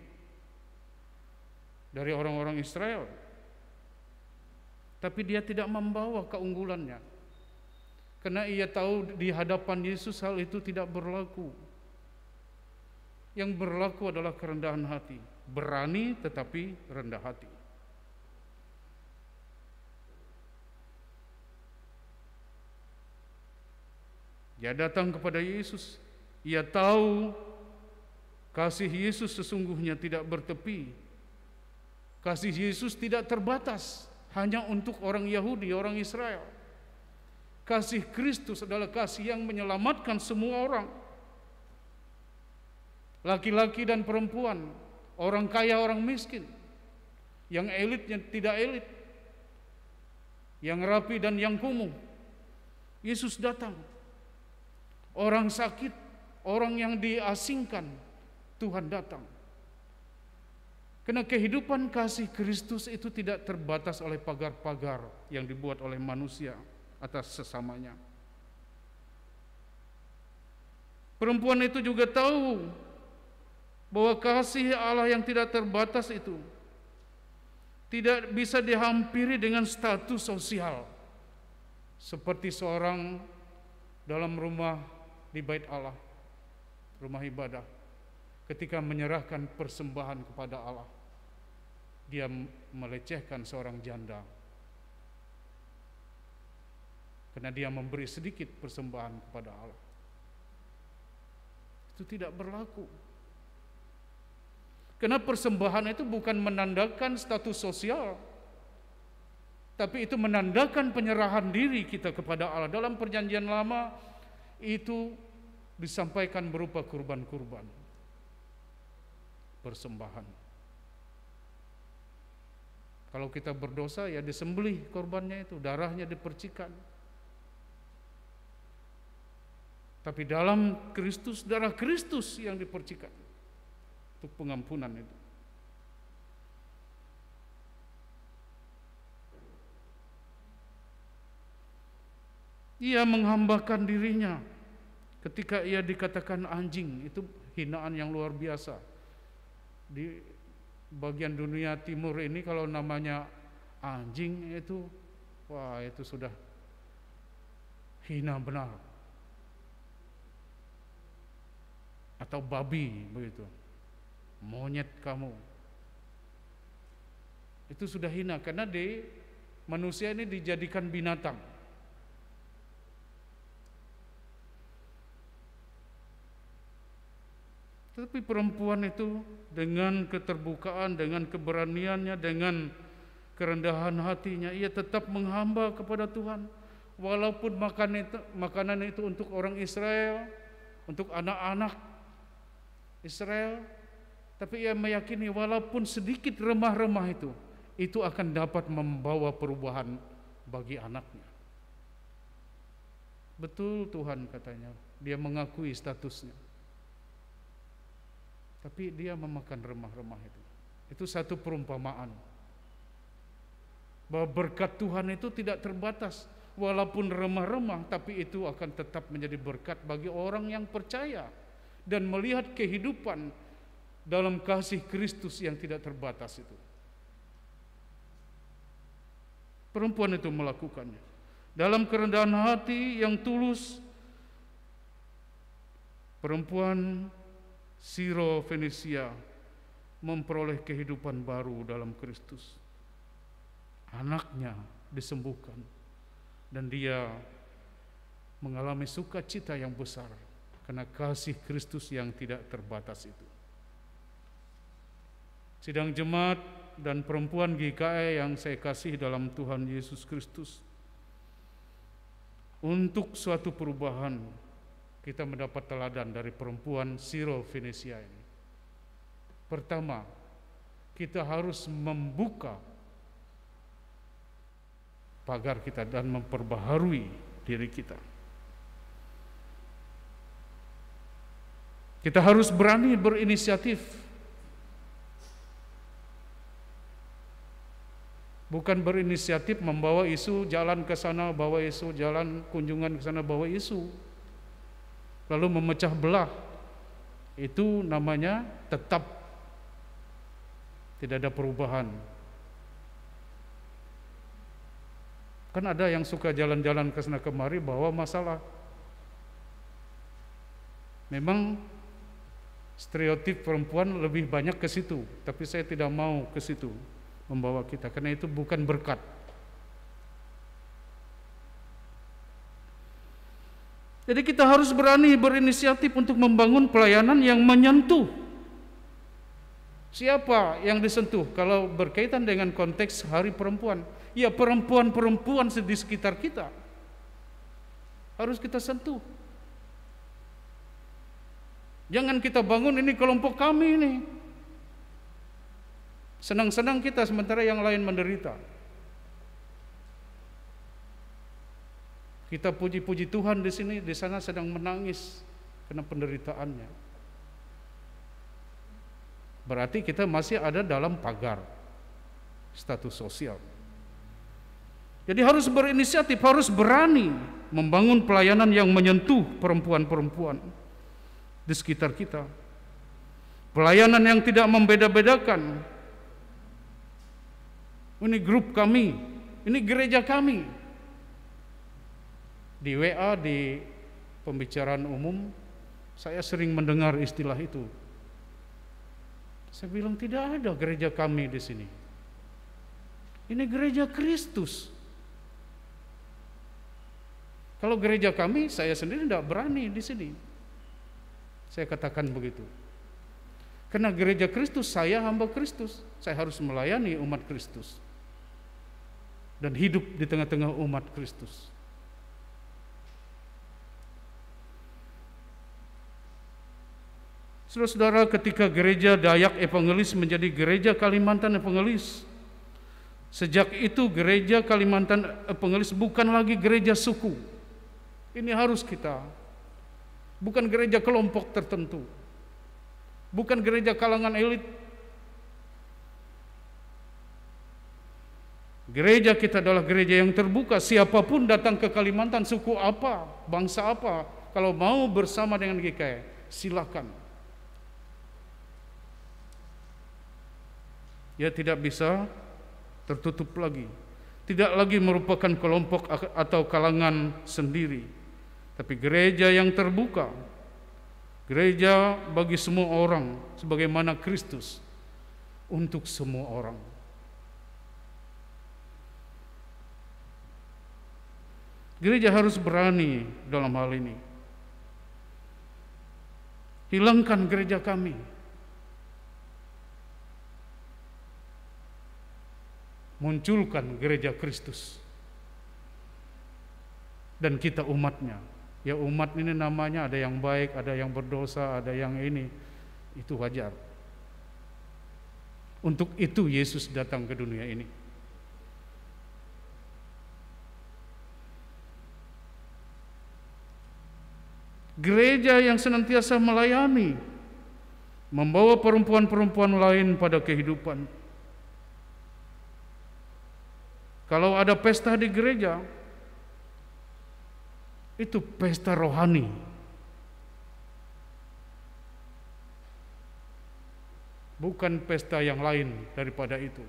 dari orang-orang Israel. Tapi dia tidak membawa keunggulannya, karena ia tahu di hadapan Yesus hal itu tidak berlaku. Yang berlaku adalah kerendahan hati, berani tetapi rendah hati. Dia datang kepada Yesus, ia tahu kasih Yesus sesungguhnya tidak bertepi. Kasih Yesus tidak terbatas hanya untuk orang Yahudi, orang Israel. Kasih Kristus adalah kasih yang menyelamatkan semua orang. Laki-laki dan perempuan, orang kaya, orang miskin, yang elitnya tidak elit, yang rapi dan yang kumuh. Yesus datang. Orang sakit, orang yang diasingkan, Tuhan datang. Karena kehidupan kasih Kristus itu tidak terbatas oleh pagar-pagar yang dibuat oleh manusia atas sesamanya. Perempuan itu juga tahu bahwa kasih Allah yang tidak terbatas itu tidak bisa dihampiri dengan status sosial, seperti seorang dalam rumah di bait Allah, rumah ibadah, ketika menyerahkan persembahan kepada Allah, dia melecehkan seorang janda karena dia memberi sedikit persembahan kepada Allah. Itu tidak berlaku. Karena persembahan itu bukan menandakan status sosial. tapi itu menandakan penyerahan diri kita kepada Allah. Dalam perjanjian lama itu disampaikan berupa kurban-kurban, persembahan. Kalau kita berdosa ya disembelih korbannya itu, darahnya dipercikan. Tapi dalam Kristus, darah Kristus yang dipercikan untuk pengampunan itu. Ia menghambakan dirinya ketika ia dikatakan anjing. Itu hinaan yang luar biasa. Di bagian dunia timur ini kalau namanya anjing itu, wah itu sudah hina benar. Atau babi begitu, monyet kamu. Itu sudah hina karena manusia ini dijadikan binatang. Tetapi perempuan itu dengan keterbukaan, dengan keberaniannya, dengan kerendahan hatinya, ia tetap menghamba kepada Tuhan. Walaupun makanan itu untuk orang Israel, untuk anak-anak Israel, tapi ia meyakini walaupun sedikit remah-remah itu akan dapat membawa perubahan bagi anaknya. Betul Tuhan katanya, dia mengakui statusnya. Tapi dia memakan remah-remah itu. Itu satu perumpamaan bahwa berkat Tuhan itu tidak terbatas. Walaupun remah-remah, tapi itu akan tetap menjadi berkat bagi orang yang percaya dan melihat kehidupan dalam kasih Kristus yang tidak terbatas itu. Perempuan itu melakukannya dalam kerendahan hati yang tulus. Perempuan Siro Fenisia memperoleh kehidupan baru dalam Kristus. Anaknya disembuhkan dan dia mengalami sukacita yang besar karena kasih Kristus yang tidak terbatas itu. Sidang jemaat dan perempuan GKI yang saya kasih dalam Tuhan Yesus Kristus, untuk suatu perubahan kita mendapat teladan dari perempuan Siro Fenisia ini. Pertama, kita harus membuka pagar kita dan memperbaharui diri kita. Kita harus berani berinisiatif. Bukan berinisiatif membawa isu jalan ke sana, bawa isu jalan kunjungan ke sana, bawa isu lalu memecah belah. Itu namanya tetap tidak ada perubahan. Kan ada yang suka jalan-jalan ke sana kemari bawa masalah. Memang stereotip perempuan lebih banyak ke situ, tapi saya tidak mau ke situ membawa kita, karena itu bukan berkat. Jadi kita harus berani berinisiatif untuk membangun pelayanan yang menyentuh. Siapa yang disentuh? Kalau berkaitan dengan konteks Hari Perempuan, ya perempuan-perempuan di sekitar kita harus kita sentuh. Jangan kita bangun ini kelompok kami ini, senang-senang kita sementara yang lain menderita. Kita puji-puji Tuhan di sini, di sana sedang menangis karena penderitaannya. Berarti kita masih ada dalam pagar status sosial. Jadi harus berinisiatif, harus berani membangun pelayanan yang menyentuh perempuan-perempuan di sekitar kita. Pelayanan yang tidak membeda-bedakan. Ini grup kami, ini gereja kami. Di WA, di pembicaraan umum, saya sering mendengar istilah itu. Saya bilang tidak ada gereja kami di sini. Ini gereja Kristus. Kalau gereja kami, saya sendiri tidak berani di sini. Saya katakan begitu. Karena gereja Kristus, saya hamba Kristus. Saya harus melayani umat Kristus. dan hidup di tengah-tengah umat Kristus. Saudara-saudara, ketika gereja Dayak Evangelis menjadi gereja Kalimantan Evangelis, sejak itu gereja Kalimantan Evangelis bukan lagi gereja suku. Ini harus kita, bukan gereja kelompok tertentu, bukan gereja kalangan elit. Gereja kita adalah gereja yang terbuka. Siapapun datang ke Kalimantan, suku apa, bangsa apa, kalau mau bersama dengan GKI, silakan. Ya, tidak bisa tertutup lagi. Tidak lagi merupakan kelompok atau kalangan sendiri, tapi gereja yang terbuka. Gereja bagi semua orang, sebagaimana Kristus untuk semua orang. Gereja harus berani dalam hal ini. Hilangkan gereja kami. Munculkan gereja Kristus. Dan kita umatnya. Ya, umat ini namanya ada yang baik, ada yang berdosa, ada yang ini. Itu wajar. Untuk itu Yesus datang ke dunia ini. Gereja yang senantiasa melayani, membawa perempuan-perempuan lain pada kehidupan. Kalau ada pesta di gereja, itu pesta rohani. Bukan pesta yang lain daripada itu.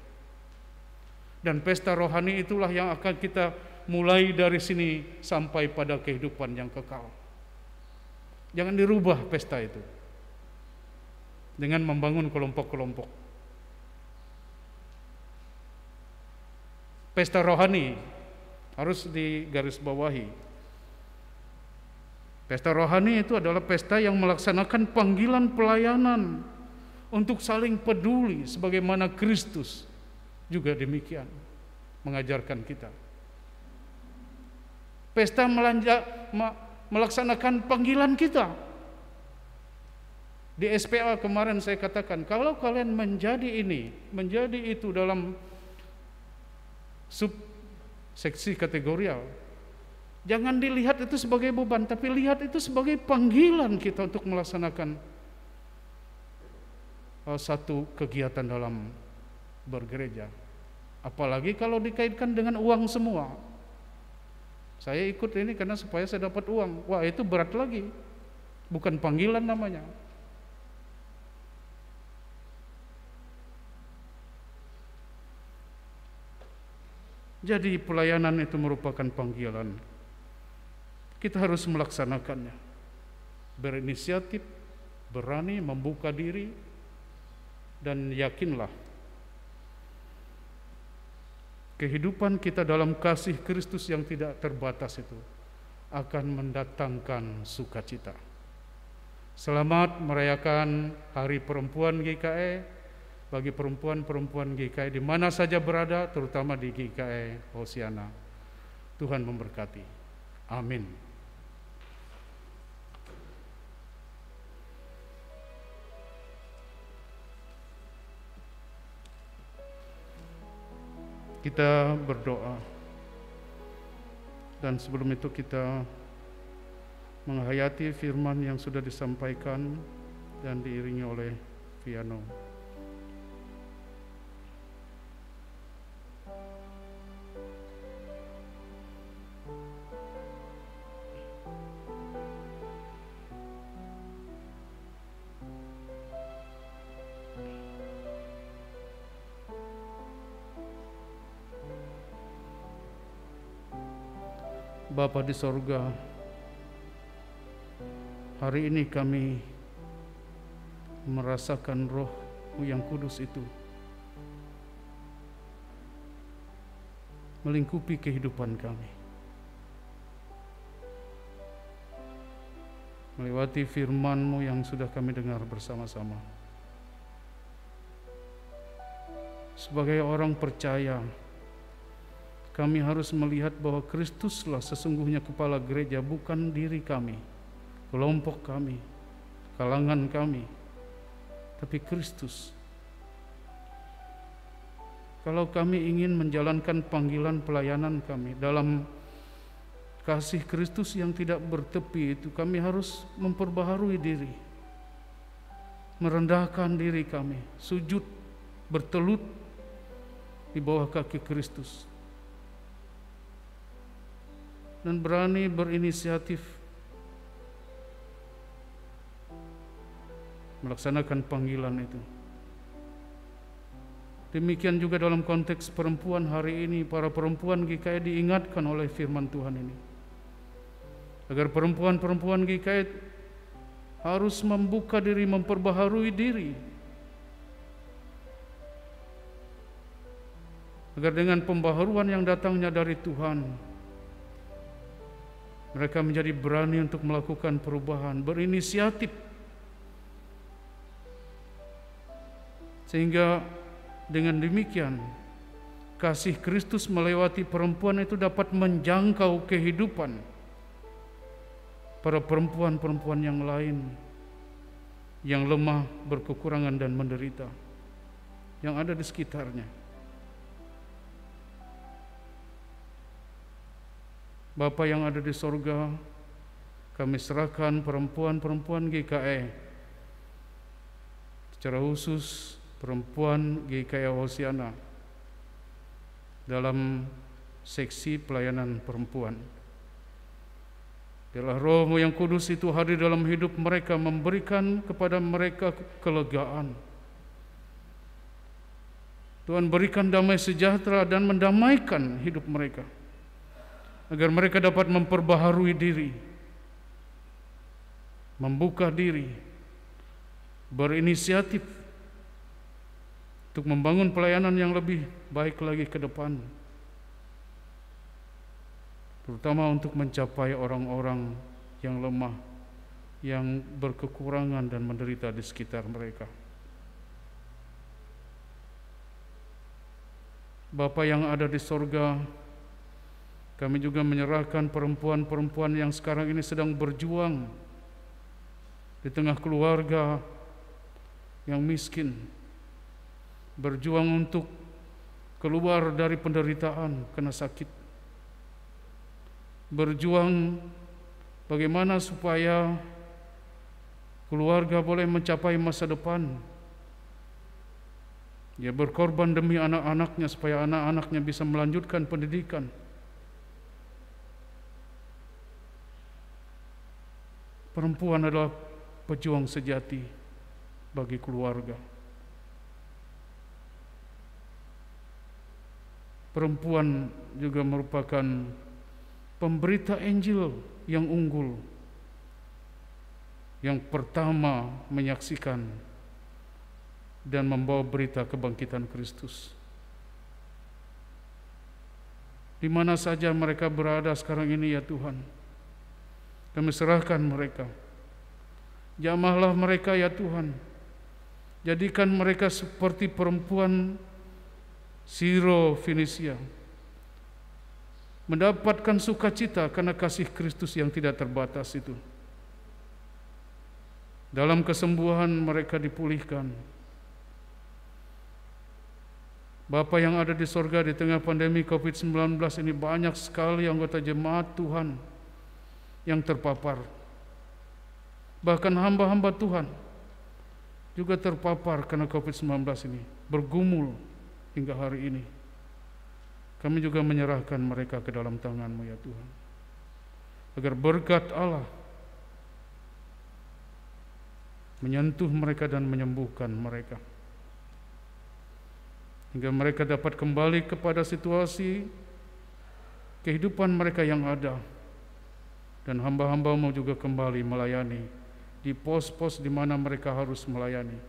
Dan pesta rohani itulah yang akan kita mulai dari sini sampai pada kehidupan yang kekal. Jangan dirubah pesta itu dengan membangun kelompok-kelompok. Pesta rohani harus digarisbawahi. Pesta rohani itu adalah pesta yang melaksanakan panggilan pelayanan untuk saling peduli, sebagaimana Kristus juga demikian mengajarkan kita. Pesta melaksanakan panggilan kita. Di SPA kemarin saya katakan, kalau kalian menjadi ini, menjadi itu dalam subseksi kategorial, jangan dilihat itu sebagai beban, tapi lihat itu sebagai panggilan kita untuk melaksanakan satu kegiatan dalam bergereja. Apalagi kalau dikaitkan dengan uang semua. Saya ikut ini karena supaya saya dapat uang. Wah, itu berat lagi. Bukan panggilan namanya. Jadi pelayanan itu merupakan panggilan. Kita harus melaksanakannya. Berinisiatif, berani membuka diri, dan yakinlah kehidupan kita dalam kasih Kristus yang tidak terbatas itu akan mendatangkan sukacita. Selamat merayakan Hari Perempuan GKI bagi perempuan-perempuan GKI di mana saja berada, terutama di GKI Hosiana. Tuhan memberkati. Amin. Kita berdoa. Dan sebelum itu kita menghayati firman yang sudah disampaikan dan diiringi oleh piano. Bapa di sorga, hari ini kami merasakan Roh-Mu yang kudus itu melingkupi kehidupan kami. Melewati firman-Mu yang sudah kami dengar bersama-sama. Sebagai orang percaya, kami harus melihat bahwa Kristuslah sesungguhnya kepala gereja, bukan diri kami, kelompok kami, kalangan kami, tapi Kristus. Kalau kami ingin menjalankan panggilan pelayanan kami dalam kasih Kristus yang tidak bertepi itu, kami harus memperbaharui diri, merendahkan diri kami, sujud, bertelut di bawah kaki Kristus, dan berani berinisiatif melaksanakan panggilan itu. Demikian juga dalam konteks perempuan hari ini, para perempuan GKI diingatkan oleh firman Tuhan ini, agar perempuan-perempuan GKI harus membuka diri, memperbaharui diri, agar dengan pembaharuan yang datangnya dari Tuhan, mereka menjadi berani untuk melakukan perubahan, berinisiatif, sehingga dengan demikian kasih Kristus melewati perempuan itu dapat menjangkau kehidupan para perempuan-perempuan yang lain yang lemah, berkekurangan dan menderita yang ada di sekitarnya. Bapa yang ada di sorga, kami serahkan perempuan-perempuan GKI, secara khusus perempuan GKI Hosiana dalam seksi pelayanan perempuan. Biarlah Roh-Mu yang kudus itu hadir dalam hidup mereka, memberikan kepada mereka kelegaan. Tuhan berikan damai sejahtera dan mendamaikan hidup mereka, agar mereka dapat memperbaharui diri, membuka diri, berinisiatif untuk membangun pelayanan yang lebih baik lagi ke depan, terutama untuk mencapai orang-orang yang lemah, yang berkekurangan dan menderita di sekitar mereka. Bapa yang ada di sorga, kami juga menyerahkan perempuan-perempuan yang sekarang ini sedang berjuang di tengah keluarga yang miskin, berjuang untuk keluar dari penderitaan kena sakit, berjuang bagaimana supaya keluarga boleh mencapai masa depan. Dia berkorban demi anak-anaknya supaya anak-anaknya bisa melanjutkan pendidikan. Perempuan adalah pejuang sejati bagi keluarga. Perempuan juga merupakan pemberita Injil yang unggul, yang pertama menyaksikan dan membawa berita kebangkitan Kristus. Di mana saja mereka berada sekarang ini ya Tuhan, kami serahkan mereka. Jamahlah mereka ya Tuhan, jadikan mereka seperti perempuan Siro Fenisia, mendapatkan sukacita karena kasih Kristus yang tidak terbatas itu. Dalam kesembuhan mereka dipulihkan. Bapa yang ada di sorga, di tengah pandemi COVID-19 ini banyak sekali anggota jemaat Tuhan yang terpapar. Bahkan hamba-hamba Tuhan juga terpapar karena COVID-19 ini, bergumul hingga hari ini. Kami juga menyerahkan mereka ke dalam tangan-Mu ya Tuhan, agar berkat Allah menyentuh mereka dan menyembuhkan mereka, hingga mereka dapat kembali kepada situasi kehidupan mereka yang ada, dan hamba-hamba-Mu juga kembali melayani di pos-pos di mana mereka harus melayani.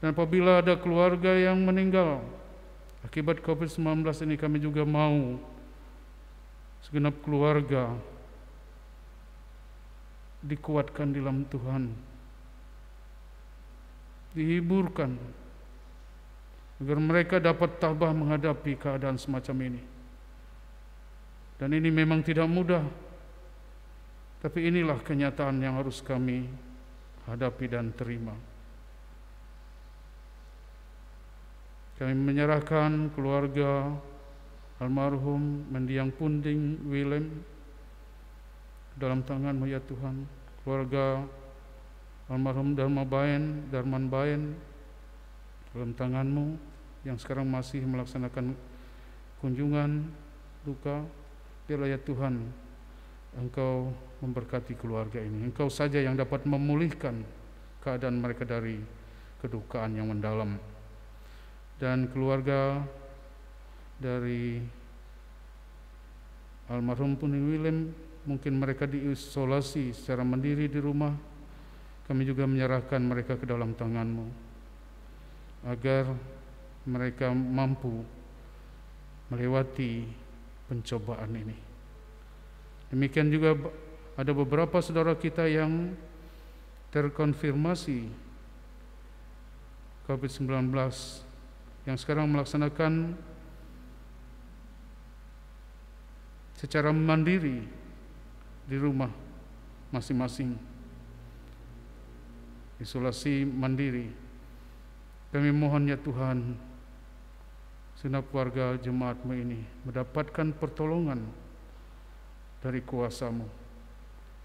Dan apabila ada keluarga yang meninggal akibat COVID-19 ini, kami juga mau segenap keluarga dikuatkan di dalam Tuhan, dihiburkan, agar mereka dapat tabah menghadapi keadaan semacam ini. Dan ini memang tidak mudah, tapi inilah kenyataan yang harus kami hadapi dan terima. Kami menyerahkan keluarga almarhum Mendiang Punding Willem dalam tangan-Mu ya Tuhan, keluarga almarhum Darman Baen dalam tangan-Mu yang sekarang masih melaksanakan kunjungan duka. Biarlah ya Tuhan, Engkau memberkati keluarga ini. Engkau saja yang dapat memulihkan keadaan mereka dari kedukaan yang mendalam. Dan keluarga dari almarhum Punding Willem, mungkin mereka diisolasi secara mandiri di rumah. Kami juga menyerahkan mereka ke dalam tangan-Mu, agar mereka mampu melewati pencobaan ini. Demikian juga ada beberapa saudara kita yang terkonfirmasi COVID-19 yang sekarang melaksanakan secara mandiri di rumah masing-masing, isolasi mandiri. Kami mohon ya Tuhan, segenap warga jemaat-Mu ini mendapatkan pertolongan dari kuasa-Mu,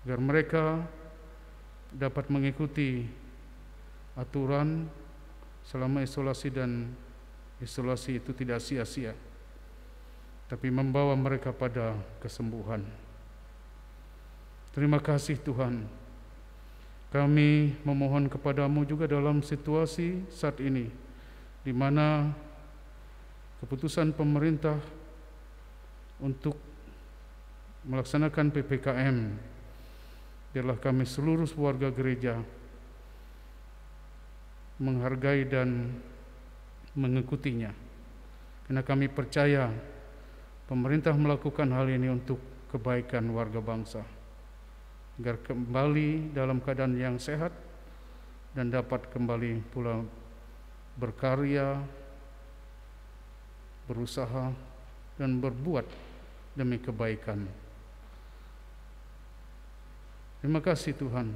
agar mereka dapat mengikuti aturan selama isolasi, dan isolasi itu tidak sia-sia, tapi membawa mereka pada kesembuhan. Terima kasih Tuhan. Kami memohon kepada-Mu juga dalam situasi saat ini, di mana keputusan pemerintah untuk melaksanakan PPKM, biarlah kami seluruh warga gereja menghargai dan mengikutinya, karena kami percaya pemerintah melakukan hal ini untuk kebaikan warga bangsa, agar kembali dalam keadaan yang sehat dan dapat kembali pula berkarya, berusaha, dan berbuat demi kebaikan. Terima kasih Tuhan.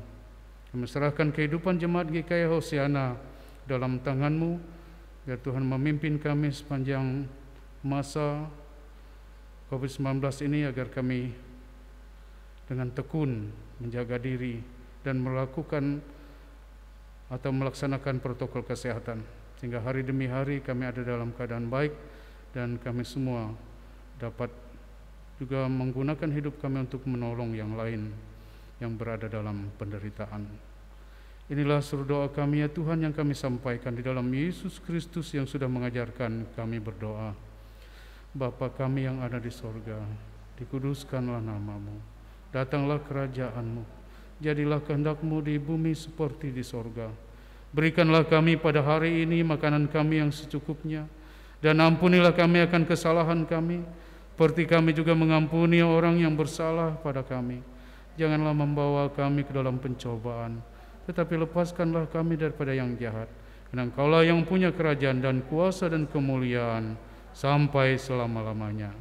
Kami serahkan kehidupan jemaat GKI Hosiana dalam tangan-Mu, biar Tuhan memimpin kami sepanjang masa COVID-19 ini, agar kami dengan tekun menjaga diri dan melakukan atau melaksanakan protokol kesehatan, sehingga hari demi hari kami ada dalam keadaan baik, dan kami semua dapat juga menggunakan hidup kami untuk menolong yang lain yang berada dalam penderitaan. Inilah seluruh doa kami ya Tuhan yang kami sampaikan di dalam Yesus Kristus yang sudah mengajarkan kami berdoa. Bapa kami yang ada di sorga, dikuduskanlah nama-Mu, datanglah kerajaan-Mu, jadilah kehendak-Mu di bumi seperti di sorga. Berikanlah kami pada hari ini makanan kami yang secukupnya, dan ampunilah kami akan kesalahan kami, seperti kami juga mengampuni orang yang bersalah pada kami. Janganlah membawa kami ke dalam pencobaan, tetapi lepaskanlah kami daripada yang jahat. Karena Engkaulah yang punya kerajaan dan kuasa dan kemuliaan sampai selama-lamanya.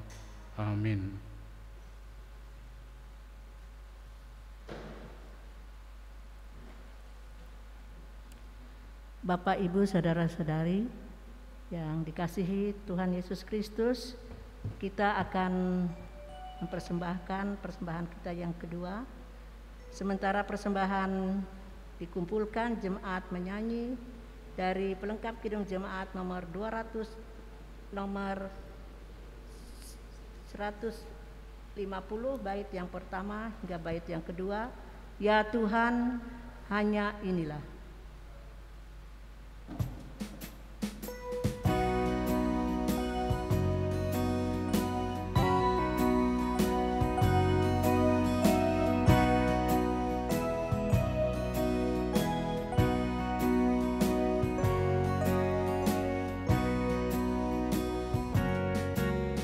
Amin. Bapak, Ibu, saudara-saudari yang dikasihi Tuhan Yesus Kristus, kita akan mempersembahkan persembahan kita yang kedua. Sementara persembahan dikumpulkan, jemaat menyanyi dari pelengkap kidung jemaat nomor 150 bait yang pertama hingga bait yang kedua. Ya Tuhan, hanya inilah.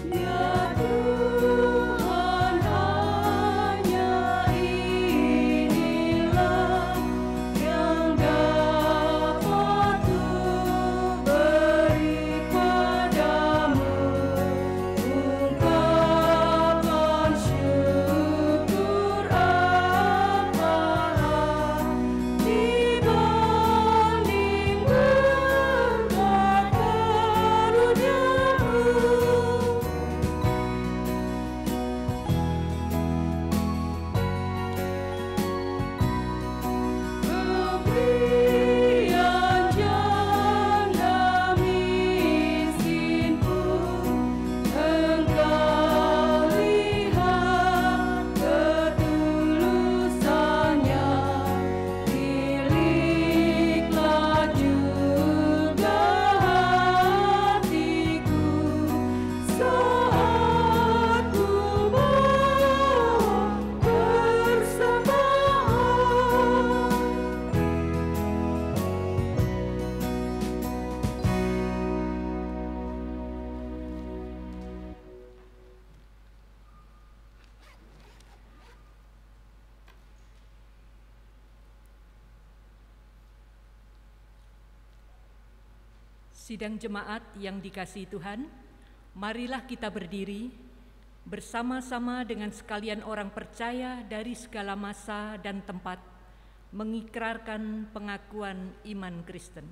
Inilah yang Sidang jemaat yang dikasihi Tuhan, marilah kita berdiri bersama-sama dengan sekalian orang percaya dari segala masa dan tempat mengikrarkan pengakuan iman Kristen.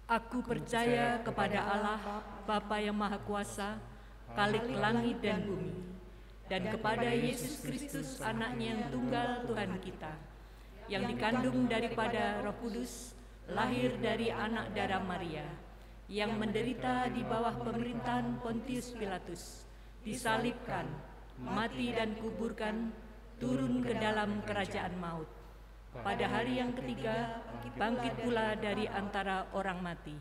Aku percaya kepada Allah, Bapa yang Maha Kuasa, Khalik langit dan bumi, dan kepada Yesus Kristus, Anaknya yang tunggal Tuhan kita, yang dikandung daripada Roh Kudus, lahir dari anak darah Maria, yang menderita di bawah pemerintahan Pontius Pilatus, disalibkan, mati dan kuburkan, turun ke dalam kerajaan maut. Pada hari yang ketiga, bangkit pula dari antara orang mati,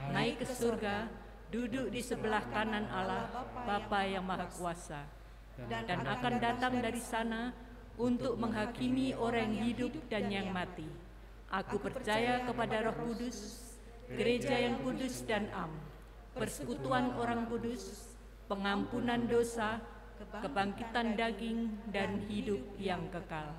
naik ke surga, duduk di sebelah kanan Allah, Bapa yang Maha Kuasa, dan akan datang dari sana untuk menghakimi orang yang hidup dan yang mati. Aku percaya kepada Roh Kudus, gereja yang kudus dan am, persekutuan orang kudus, pengampunan dosa, kebangkitan daging, dan hidup yang kekal.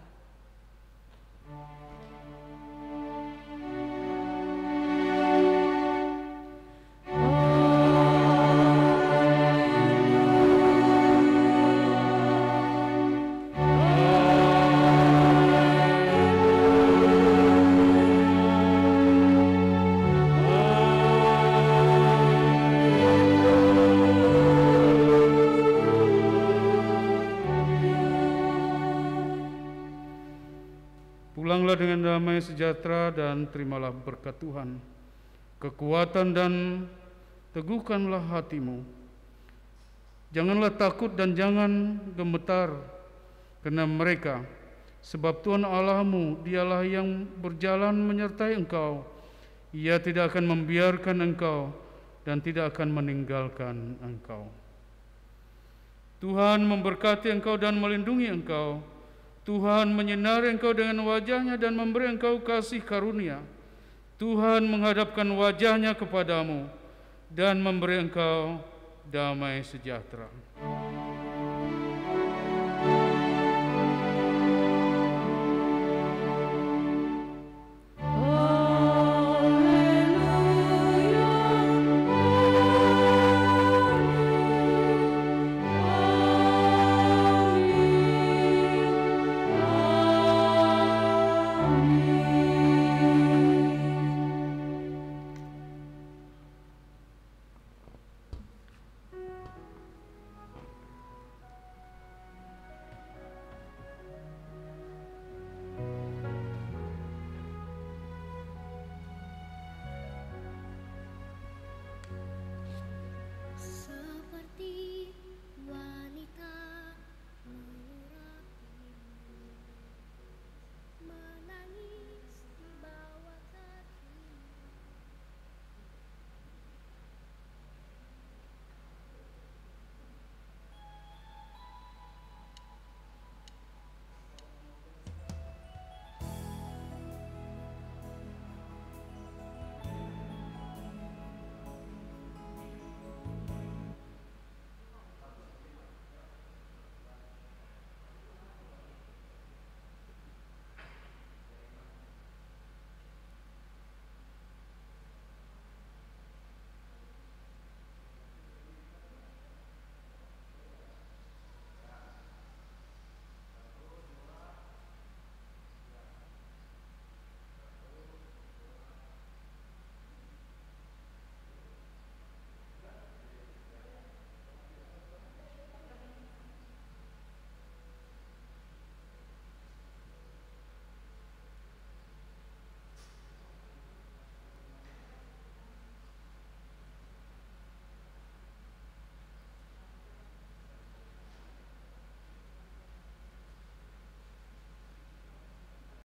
Pulanglah dengan damai sejahtera dan terimalah berkat Tuhan, kekuatan dan teguhkanlah hatimu. Janganlah takut dan jangan gemetar karena mereka, sebab Tuhan Allahmu dialah yang berjalan menyertai engkau. Ia tidak akan membiarkan engkau dan tidak akan meninggalkan engkau. Tuhan memberkati engkau dan melindungi engkau. Tuhan menyinari engkau dengan wajah-Nya dan memberi engkau kasih karunia. Tuhan menghadapkan wajah-Nya kepadamu dan memberi engkau damai sejahtera.